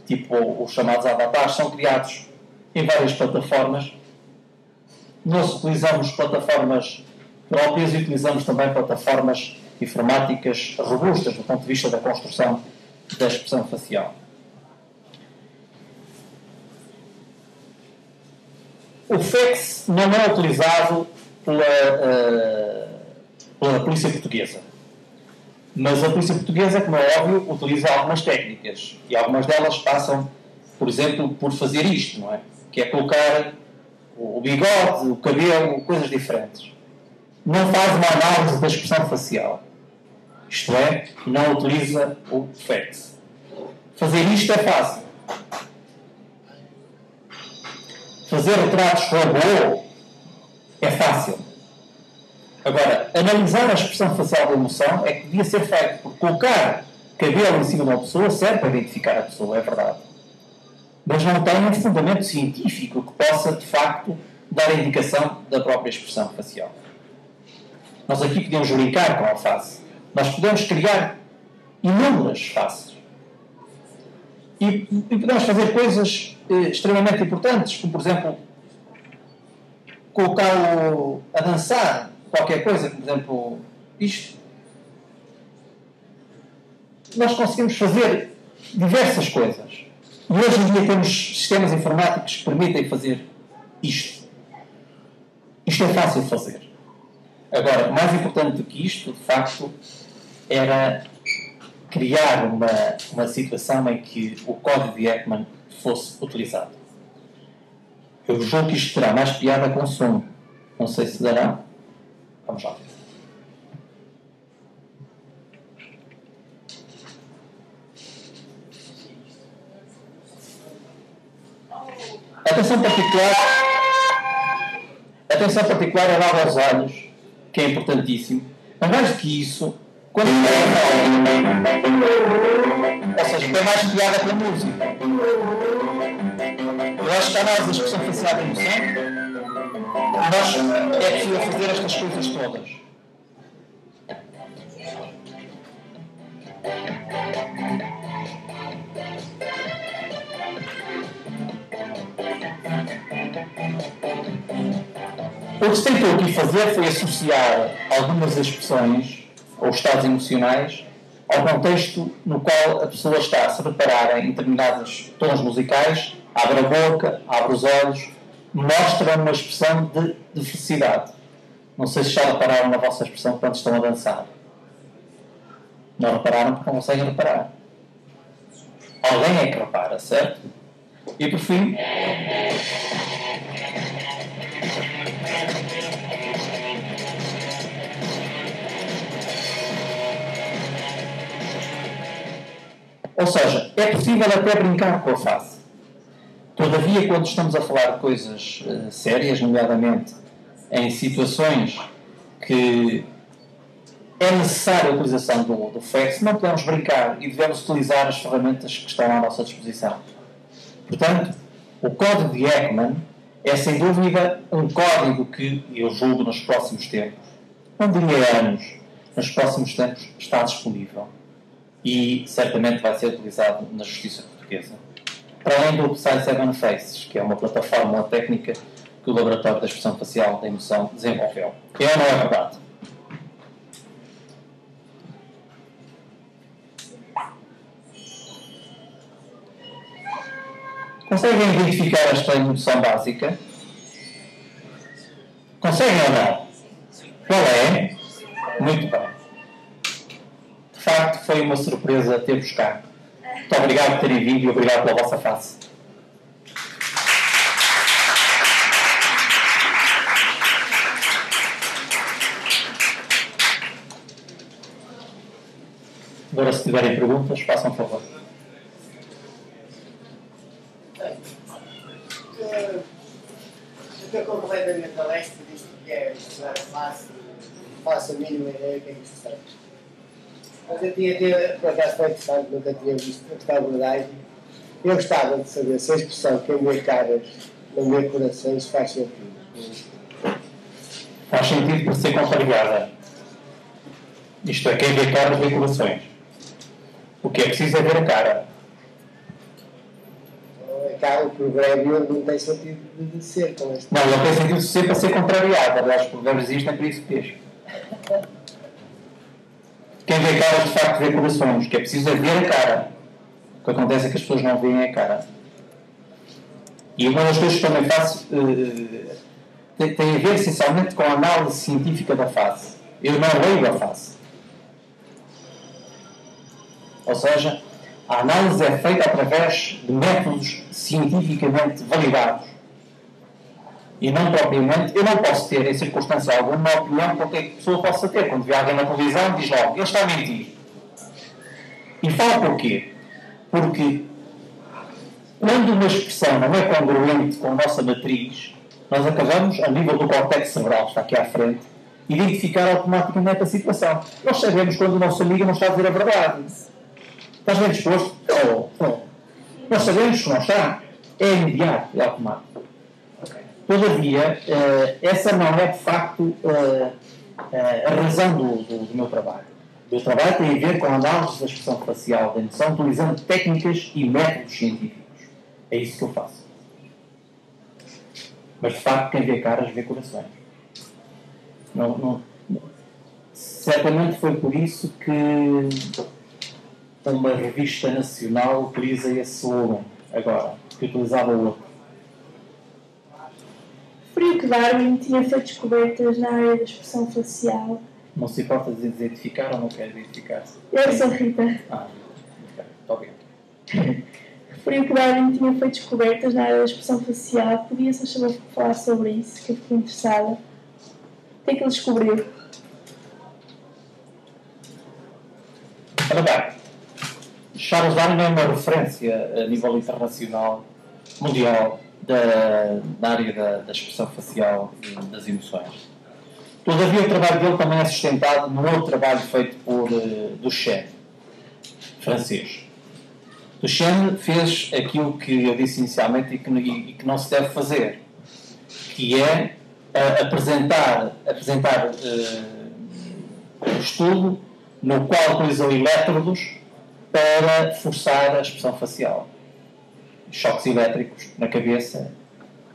tipo os chamados avatares, são criados em várias plataformas. Nós utilizamos plataformas próprias e utilizamos também plataformas informáticas robustas do ponto de vista da construção da expressão facial. O FEX não é utilizado pela polícia portuguesa. Mas a polícia portuguesa, como é óbvio, utiliza algumas técnicas. E algumas delas passam, por exemplo, por fazer isto, não é? Que é colocar o bigode, o cabelo, coisas diferentes. Não faz uma análise da expressão facial. Isto é, não utiliza o FEX. Fazer isto é fácil. Fazer retratos robô é fácil. Agora, analisar a expressão facial da emoção é que devia ser feito, porque colocar cabelo em cima de uma pessoa serve para identificar a pessoa, é verdade. Mas não tem um fundamento científico que possa, de facto, dar a indicação da própria expressão facial. Nós aqui podemos brincar com a face. Nós podemos criar inúmeras faces. E podemos fazer coisas extremamente importantes, como, por exemplo, colocá-lo a dançar qualquer coisa, por exemplo, isto. Nós conseguimos fazer diversas coisas. E hoje em dia temos sistemas informáticos que permitem fazer isto. Isto é fácil de fazer. Agora, mais importante do que isto, de facto, era criar uma situação em que o código de Ekman fosse utilizado. Eu julgo que isto terá mais piada com som. Não sei se dará. Vamos lá. Atenção particular é dada aos olhos, que é importantíssimo. Mas mais do que isso, quando ou seja, tem mais piada pela música. Eu acho que a análise da expressão facial da emoção, é possível fazer estas coisas todas. O que se tentou aqui fazer foi associar algumas expressões ou estados emocionais ao contexto no qual a pessoa está a se reparar em determinados tons musicais, abre a boca, abre os olhos, mostra uma expressão de felicidade. Não sei se já repararam na vossa expressão quando estão a dançar. Não repararam porque não conseguem reparar. Alguém é que repara, certo? E por fim... Ou seja, é possível até brincar com a face. Todavia, quando estamos a falar de coisas sérias, nomeadamente em situações que é necessária a utilização do FEX, não podemos brincar e devemos utilizar as ferramentas que estão à nossa disposição. Portanto, o código de Ekman é, sem dúvida, um código que, eu julgo, nos próximos tempos, não diria anos, nos próximos tempos, está disponível. E certamente vai ser utilizado na justiça portuguesa. para além do Upside Seven Faces, que é uma plataforma, uma técnica que o Laboratório da Expressão Facial da Emoção desenvolveu. É ou não é verdade? Conseguem identificar esta emoção básica? Conseguem ou não? Qual é? Muito bem. De facto, foi uma surpresa ter-vos cá. Muito obrigado por terem vindo e obrigado pela vossa face. Agora, se tiverem perguntas, façam favor. O que acompanha da minha palestra diz que é estudar fácil, faço a mínima ideia do que é que se trata. Mas eu tinha, por acaso foi interessante, nunca tinha visto esta abordagem. Eu gostava de saber se a expressão quem vê caras não vê corações faz sentido. Faz sentido por ser contrariada. Isto é, quem vê caras vê corações. O que é preciso é ver a cara. O provérbio não tem sentido de ser com este. Não tem sentido de ser para ser contrariado. Aliás, os provérbios existem para isso mesmo. Quem vê caras, de facto, vê corações. O que é preciso é ver a cara. O que acontece é que as pessoas não veem a cara. E uma das coisas que também faço tem a ver, essencialmente, com a análise científica da face. Eu não leio a face. Ou seja, a análise é feita através de métodos cientificamente validados. E não propriamente, eu não posso ter, em circunstância alguma, uma opinião qualquer pessoa possa ter. Quando vê alguém na televisão, diz logo, ele está a mentir. E fala porquê? Porque quando uma expressão não é congruente com a nossa matriz, nós acabamos, a nível do córtex cerebral, está aqui à frente, identificar automaticamente a situação. Nós sabemos quando o nosso amigo não está a dizer a verdade. Estás bem disposto? Nós sabemos que não está. É imediato, é automático. Todavia, essa não é de facto a razão do meu trabalho. O meu trabalho tem a ver com a análise da expressão facial da emoção, utilizando técnicas e métodos científicos. É isso que eu faço. Mas, de facto, quem vê caras vê corações. Certamente foi por isso que uma revista nacional utiliza esse slogan agora, que utilizava o outro. Referiu que Darwin tinha feito descobertas na área da expressão facial. Não se importa de identificar ou não quer identificar-se? Eu sou Rita. Ok. Muito obrigado. Referiu que Darwin tinha feito descobertas na área da expressão facial. Podia-se saber falar sobre isso, que eu fiquei interessada. O que é que ele descobriu? Ora bem, Charles Darwin é uma referência a nível internacional, mundial, da área da expressão facial e das emoções. Todavia, o trabalho dele também é sustentado num outro trabalho feito por Duchenne, francês. Duchenne fez aquilo que eu disse inicialmente e que não se deve fazer, que é apresentar um estudo no qual utilizou elétrodos para forçar a expressão facial. Choques elétricos na cabeça,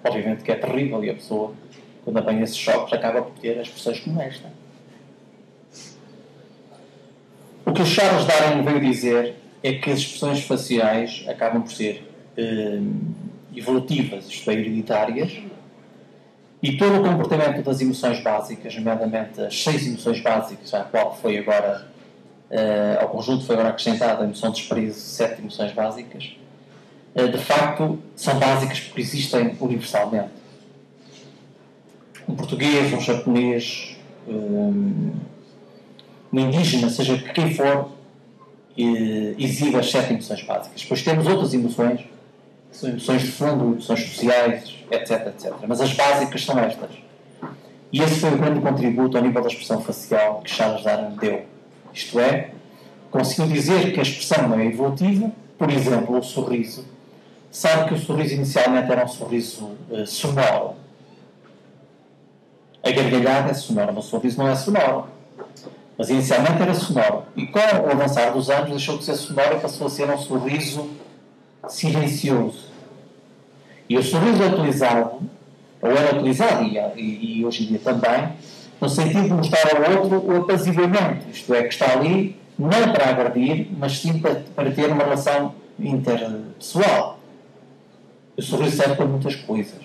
obviamente que é terrível, e a pessoa, quando apanha esses choques, acaba por ter expressões como esta. O que o Charles Darwin veio dizer é que as expressões faciais acabam por ser evolutivas, isto é, hereditárias, e todo o comportamento das emoções básicas, nomeadamente as 6 emoções básicas, à qual foi agora, ao conjunto foi agora acrescentada a emoção de desprezo, 7 emoções básicas, de facto são básicas porque existem universalmente. Um português, um japonês, um indígena, seja quem for, exibe as 7 emoções básicas. Depois temos outras emoções, que são emoções de fundo, emoções sociais, etc, etc. Mas as básicas são estas. E esse foi o grande contributo ao nível da expressão facial que Charles Darwin deu. Isto é, conseguiu dizer que a expressão não é evolutiva. Por exemplo, o sorriso. Sabe que o sorriso inicialmente era um sorriso sonoro. A gargalhada é sonora, mas o sorriso não é sonoro. Mas inicialmente era sonoro. E com o avançar dos anos deixou de ser sonoro e passou a ser um sorriso silencioso. E o sorriso é utilizado, ou era utilizado, e hoje em dia também, no sentido de mostrar ao outro o apaziguamento, isto é, que está ali não para agredir, mas sim para ter uma relação interpessoal. O sorriso serve para muitas coisas.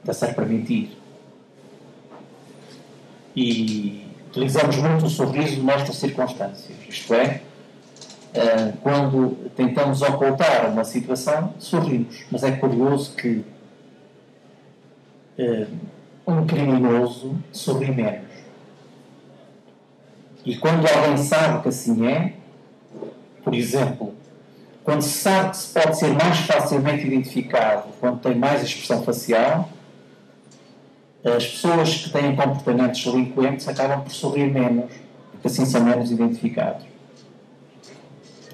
Até serve para mentir. E utilizamos muito o sorriso nestas circunstâncias. Isto é, quando tentamos ocultar uma situação, sorrimos. Mas é curioso que um criminoso sorri menos. E quando alguém sabe que assim é, por exemplo, quando se sabe que se pode ser mais facilmente identificado quando tem mais expressão facial, as pessoas que têm comportamentos delinquentes acabam por sorrir menos, porque assim são menos identificados.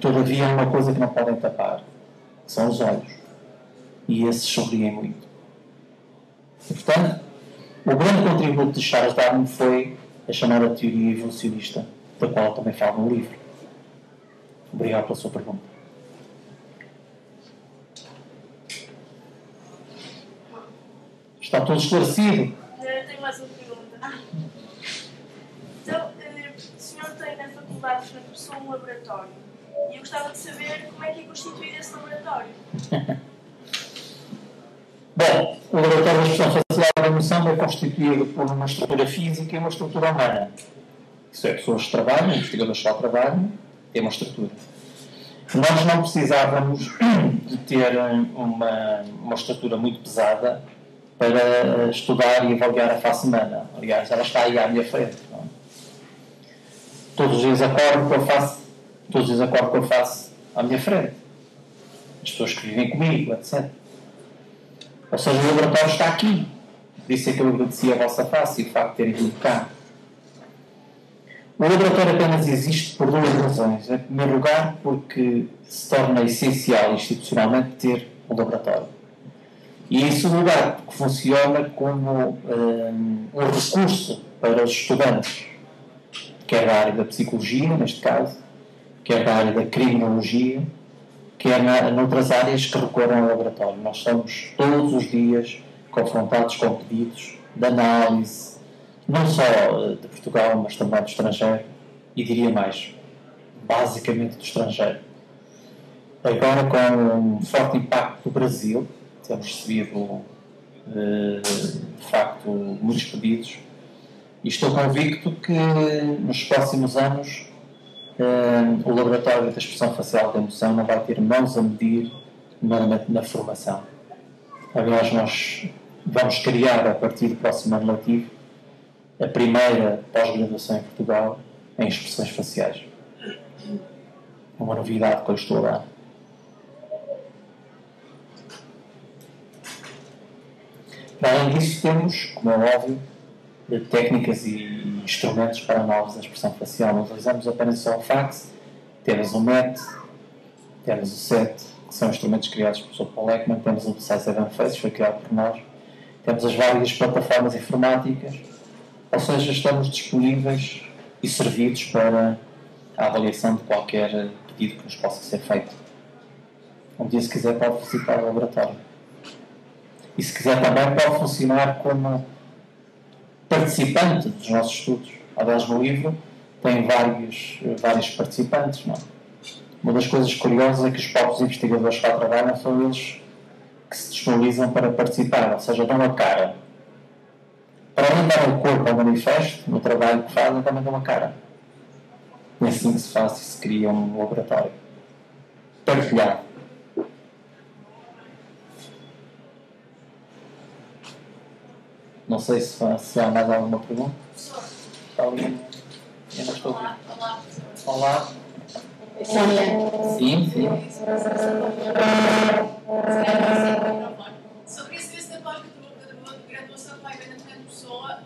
Todavia, há uma coisa que não podem tapar, são os olhos. E esses sorriem muito. E, portanto, o grande contributo de Charles Darwin foi a chamada teoria evolucionista, da qual também falo no livro. Obrigado pela sua pergunta. Está tudo esclarecido? Tenho mais uma pergunta. Então, o senhor tem na faculdade de Pessoa um laboratório. E eu gostava de saber como é que é constituído esse laboratório. Bom, o laboratório de expressão facial da emoção é constituído por uma estrutura física e uma estrutura humana. Isso é, pessoas que trabalham, investigadores que só trabalham, têm uma estrutura. Nós não precisávamos de ter uma estrutura muito pesada para estudar e avaliar a face humana. Aliás, ela está aí à minha frente. Não é? Todos os dias acordo com a face à minha frente. As pessoas que vivem comigo, etc. Ou seja, o laboratório está aqui. Por isso é que eu agradeci a vossa face e o facto de terem vindo cá. O laboratório apenas existe por duas razões. Em primeiro lugar, porque se torna essencial institucionalmente ter um laboratório. E em segundo lugar, porque funciona como um recurso para os estudantes, quer da área da psicologia, neste caso, quer da área da criminologia, quer noutras áreas que recorram ao laboratório. Nós somos todos os dias confrontados com pedidos de análise, não só de Portugal, mas também do estrangeiro, e diria mais, basicamente do estrangeiro. Agora, com um forte impacto do Brasil, temos recebido, de facto, muitos pedidos, e estou convicto que nos próximos anos o laboratório da expressão facial da emoção não vai ter mãos a medir na formação. Aliás, nós vamos criar, a partir do próximo ano letivo, a primeira pós-graduação em Portugal em expressões faciais. Uma novidade que eu estou a dar. Para além disso, temos, como é óbvio, técnicas e instrumentos para análise da expressão facial. Não utilizamos apenas só o fax, temos o MET, temos o SET, que são instrumentos criados pelo Sr. Paul Ekman, temos o Decisive Faces, foi criado por nós, temos as várias plataformas informáticas, ou seja, estamos disponíveis e servidos para a avaliação de qualquer pedido que nos possa ser feito. Um dia, se quiser, pode visitar o laboratório. E se quiser também pode funcionar como participante dos nossos estudos. Aliás, no livro tem vários participantes. Não é? Uma das coisas curiosas é que os próprios investigadores que lá trabalham são eles que se disponibilizam para participar, ou seja, dão a cara. Para além de dar o corpo ao manifesto, no trabalho que fazem, também dão a cara. E assim que se faz e se cria um laboratório partilhado. Não sei se há mais alguma pergunta. Está ali. Eu não estou a ouvir. Olá. Sónia. Sim, sim. Sobre isso, desse pós-graduação vai haver na Fernando Pessoa,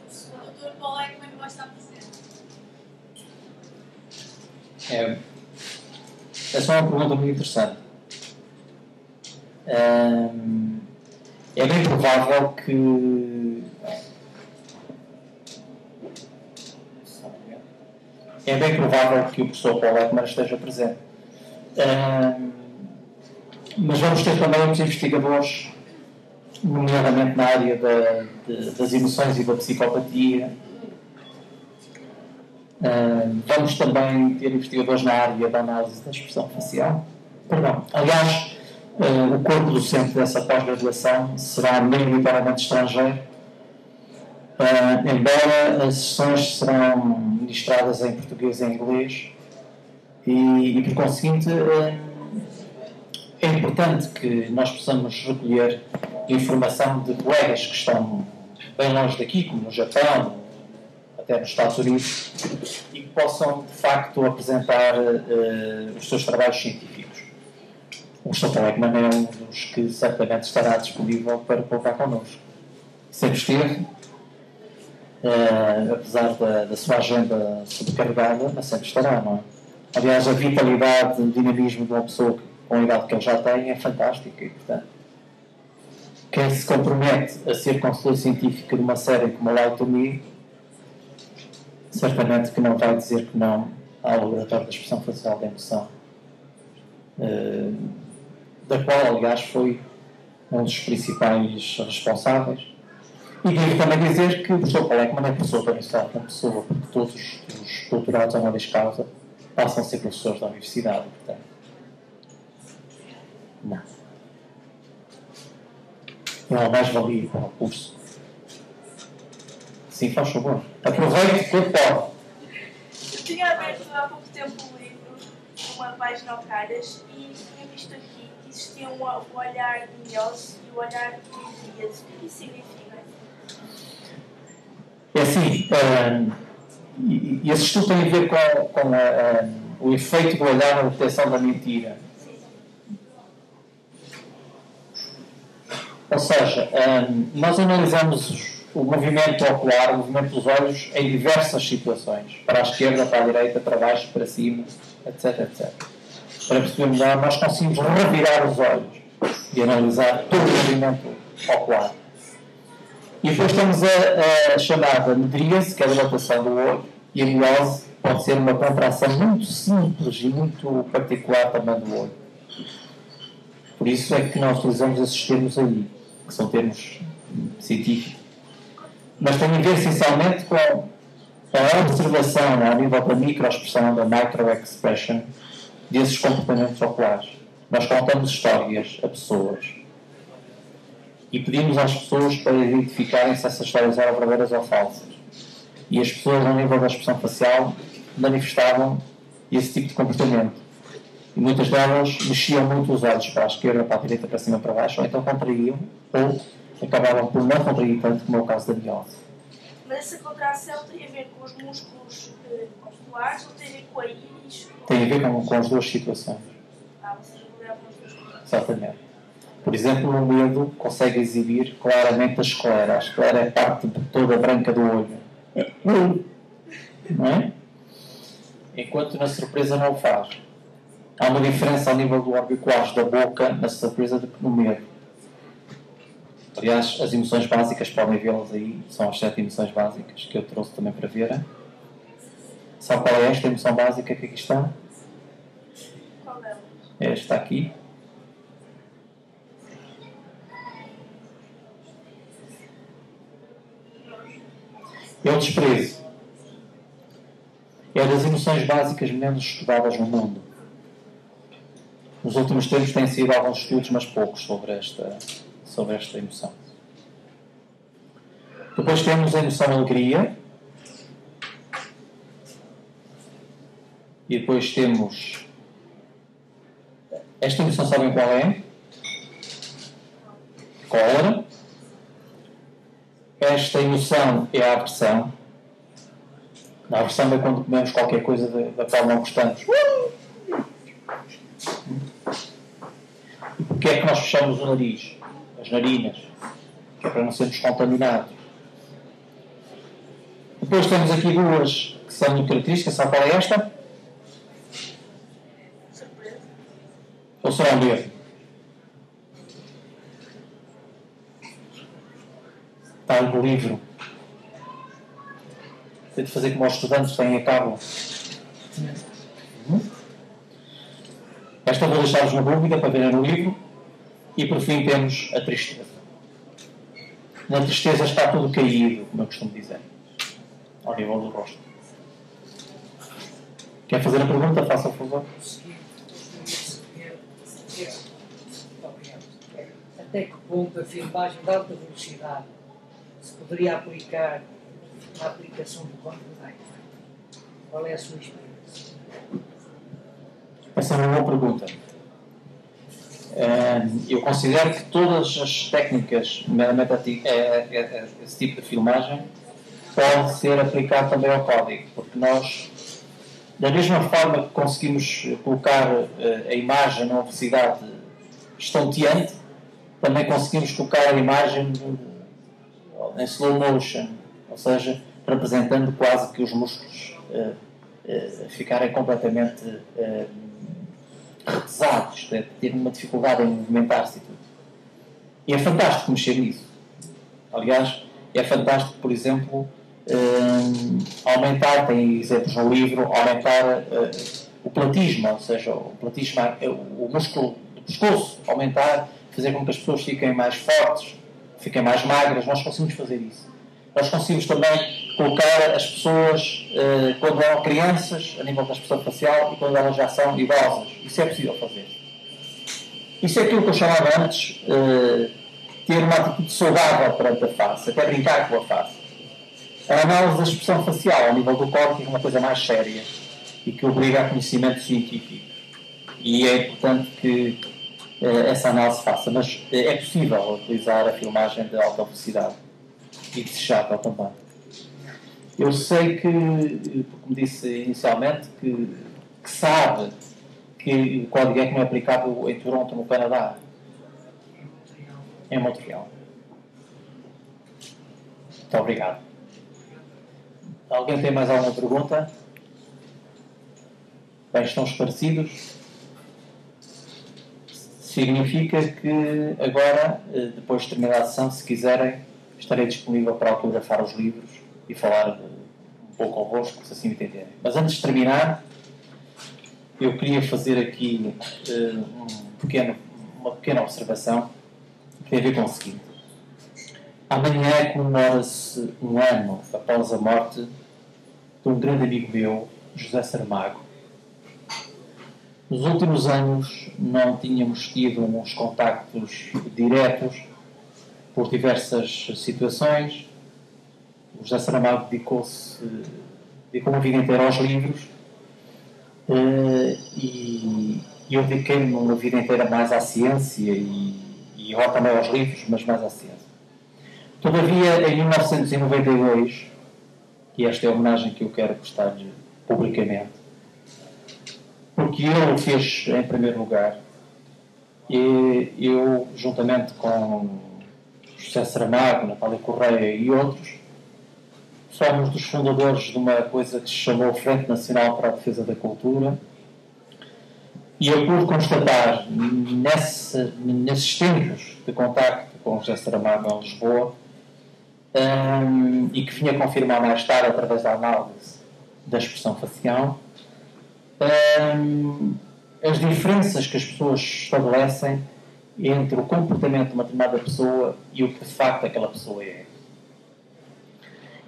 o Dr. Paul Ekman vai estar presente. Essa é uma pergunta muito interessante. É bem provável que o professor Paul Ekman esteja presente. Mas vamos ter também outros investigadores, nomeadamente na área das emoções e da psicopatia. Vamos também ter investigadores na área da análise da expressão facial. Perdão. Aliás, o corpo docente dessa pós-graduação será maioritariamente estrangeiro, embora as sessões serão ministradas em português e em inglês, e por conseguinte é importante que nós possamos recolher informação de colegas que estão bem longe daqui, como no Japão, até nos Estados Unidos, e que possam, de facto, apresentar os seus trabalhos científicos. O professor Ekman é um dos que certamente estará disponível para colocar connosco. Sempre esteve, apesar da sua agenda sobrecarregada, mas sempre estará, não é? Aliás, a vitalidade, o dinamismo de uma pessoa com a idade que ele já tem é fantástica e, portanto, quem se compromete a ser consultor científico de uma série como a Light to Me, certamente que não vai dizer que não ao laboratório da expressão facial da emoção, da qual, aliás, foi um dos principais responsáveis. E devo também dizer que o professor Paul Ekman é professor da Universidade, uma pessoa, porque todos os doutorados à honoris causa passam a ser professores da universidade, portanto. Não. É uma mais-valia para o curso. Sim, faz favor. Aproveite quando pode. Eu tinha aberto há pouco tempo um livro, uma página ao caras, e tinha visto aqui que existia o olhar de Miose e o olhar de Dias. O que isso significa? É assim, e esse estudo tem a ver com o efeito do olhar na detecção da mentira. Ou seja, nós analisamos o movimento ocular, o movimento dos olhos, em diversas situações. Para a esquerda, para a direita, para baixo, para cima, etc, etc. Para perceber melhor, nós conseguimos revirar os olhos e analisar todo o movimento ocular. E depois temos a chamada medríase, que é a dilatação do olho, e a miose pode ser uma contração muito simples e muito particular também do olho. Por isso é que nós utilizamos esses termos aí, que são termos científicos. Mas tem a ver essencialmente com a observação ao nível da microexpressão, da microexpression, desses comportamentos oculares. Nós contamos histórias a pessoas e pedimos às pessoas para identificarem se essas histórias eram verdadeiras ou falsas. E as pessoas, ao nível da expressão facial, manifestavam esse tipo de comportamento. E muitas delas mexiam muito os olhos para a esquerda, para a direita, para cima, para baixo, ou então contraíam, ou acabavam por não contrair tanto, como é o caso da miose. Mas essa contração tem a ver com os músculos oculares ou tem a ver com a íris? Tem a ver com as duas situações. Vocês olhavam as duas coisas. Exatamente. Por exemplo, o medo consegue exibir claramente a esclera. A esclera é a parte toda branca do olho. Não é? Enquanto na surpresa não o faz. Há uma diferença ao nível do orbiculares da boca na surpresa do que no medo. Aliás, as emoções básicas, podem vê-las aí, são as 7 emoções básicas que eu trouxe também para ver. Sabe qual é esta emoção básica que aqui está? Qual delas? Esta aqui. É o desprezo. É das emoções básicas menos estudadas no mundo. Nos últimos tempos têm sido alguns estudos, mas poucos, sobre esta emoção. Depois temos a emoção alegria. E depois temos... Esta emoção, sabem qual é? Cólera. Esta emoção é a aversão. A aversão é quando comemos qualquer coisa da qual não gostamos. E porquê é que nós fechamos o nariz? As narinas. Que é para não sermos contaminados. Depois temos aqui duas que são muito características. Sabe qual é esta? Surpresa. Ou será o medo? Está no livro. Tento fazer como os estudantes têm a cabo. Esta vou deixar-vos na dúvida para verem no livro. E por fim temos a tristeza. Na tristeza está tudo caído, como eu costumo dizer, ao nível do rosto. Quer fazer a pergunta? Faça o favor. Até que ponto a filmagem de alta velocidade se poderia aplicar na aplicação do código DAI? Qual é a sua experiência? Essa é uma boa pergunta. Eu considero que todas as técnicas, nomeadamente esse tipo de filmagem, pode ser aplicado também ao código, porque nós, da mesma forma que conseguimos colocar a imagem numa velocidade estonteante, também conseguimos colocar a imagem em slow motion, ou seja, representando quase que os músculos ficarem completamente retesados, ter uma dificuldade em movimentar-se e tudo. E é fantástico mexer nisso. Aliás, é fantástico, por exemplo, aumentar, tem exemplos no livro, aumentar o platismo, ou seja, o platismo, o músculo do pescoço, aumentar, fazer com que as pessoas fiquem mais fortes, fiquem mais magras. Nós conseguimos fazer isso. Nós conseguimos também colocar as pessoas, quando eram crianças, a nível da expressão facial, e quando elas já são idosas. Isso é possível fazer. Isso é aquilo que eu chamava antes ter uma atitude saudável perante a face, até brincar com a face. A análise da expressão facial, ao nível do corpo, é uma coisa mais séria e que obriga a conhecimento científico. E é importante que essa análise faça. Mas é possível utilizar a filmagem de alta velocidade e desejável também. Eu sei que, como disse inicialmente, que sabe que o código é como é aplicado em Toronto, no Canadá. Em Montreal. Muito obrigado. Alguém tem mais alguma pergunta? Bem, estão esclarecidos? Significa que agora, depois de terminar a sessão, se quiserem, estarei disponível para autografar os livros e falar um pouco convosco, se assim me entenderem. Mas antes de terminar, eu queria fazer aqui uma pequena observação que tem a ver com o seguinte. Amanhã comemora-se um ano após a morte de um grande amigo meu, José Saramago. Nos últimos anos não tínhamos tido uns contactos diretos por diversas situações. O José Saramago dedicou uma vida inteira aos livros e eu dediquei-me uma vida inteira mais à ciência e eu também aos livros, mas mais à ciência. Todavia, em 1992, e esta é a homenagem que eu quero prestar-lhe publicamente, porque ele o fez em primeiro lugar, e eu, juntamente com José Saramago, Natália Correia e outros, somos dos fundadores de uma coisa que se chamou Frente Nacional para a Defesa da Cultura, e eu pude constatar nesses tempos de contacto com José Saramago em Lisboa, e que vinha confirmar mais tarde através da análise da expressão facial, as diferenças que as pessoas estabelecem entre o comportamento de uma determinada pessoa e o que de facto aquela pessoa é.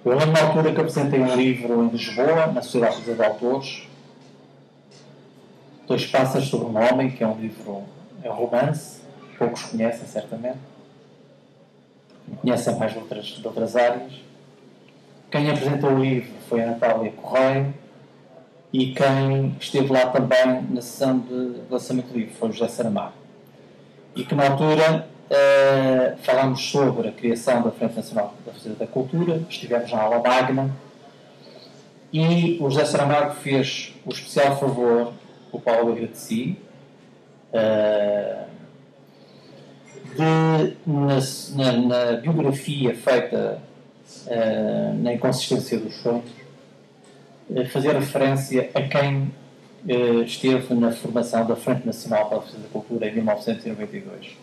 Eu lembro na altura que apresentei um livro em Lisboa, na Sociedade Portuguesa de Autores, Dois Pássaros sobre um Homem, que é um livro, é um romance, poucos conhecem certamente, conhecem mais de outras áreas. Quem apresentou o livro foi a Natália Correia e quem esteve lá também na sessão de lançamento do livro foi o José Saramago. E que na altura falámos sobre a criação da Frente Nacional da Defesa da Cultura, estivemos na aula magna e o José Saramago fez o especial favor, o qual eu agradeci, na biografia feita na Inconsistência dos Sonhos, fazer referência a quem esteve na formação da Frente Nacional para a Defesa da Cultura em 1992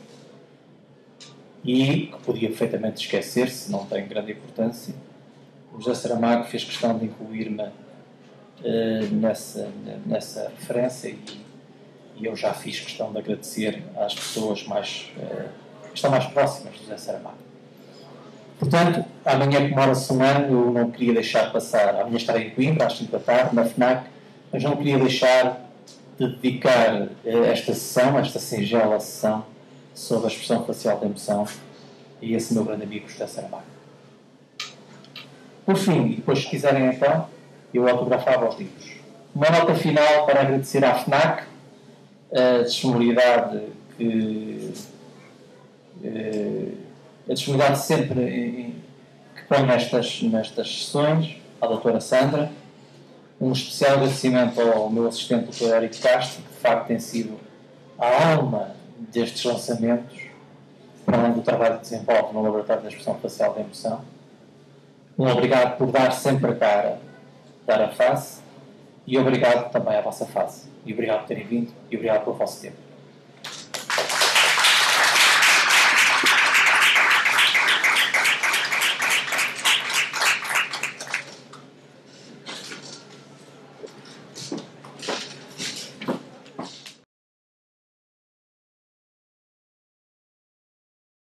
e que podia perfeitamente esquecer-se, não tem grande importância. O José Saramago fez questão de incluir-me nessa referência e eu já fiz questão de agradecer às pessoas que estão mais próximas do José Saramago. Portanto, amanhã comemora-se um ano, eu não queria deixar passar, amanhã estarei em Coimbra, às 5 da tarde, na FNAC, mas não queria deixar de dedicar esta sessão, esta singela sessão, sobre a expressão facial da emoção, e esse meu grande amigo José Saramago. Por fim, e depois se quiserem então, eu autografava os livros. Uma nota final para agradecer à FNAC a disponibilidade a disponibilidade sempre que põe nestas sessões, à doutora Sandra. Um especial agradecimento ao meu assistente, Dr. Érico Castro, que de facto tem sido a alma destes lançamentos, para além do trabalho que desenvolve no Laboratório da Expressão Facial da Emoção. Um obrigado por dar sempre a cara, dar a face, e obrigado também à vossa face. E obrigado por terem vindo, e obrigado pelo vosso tempo.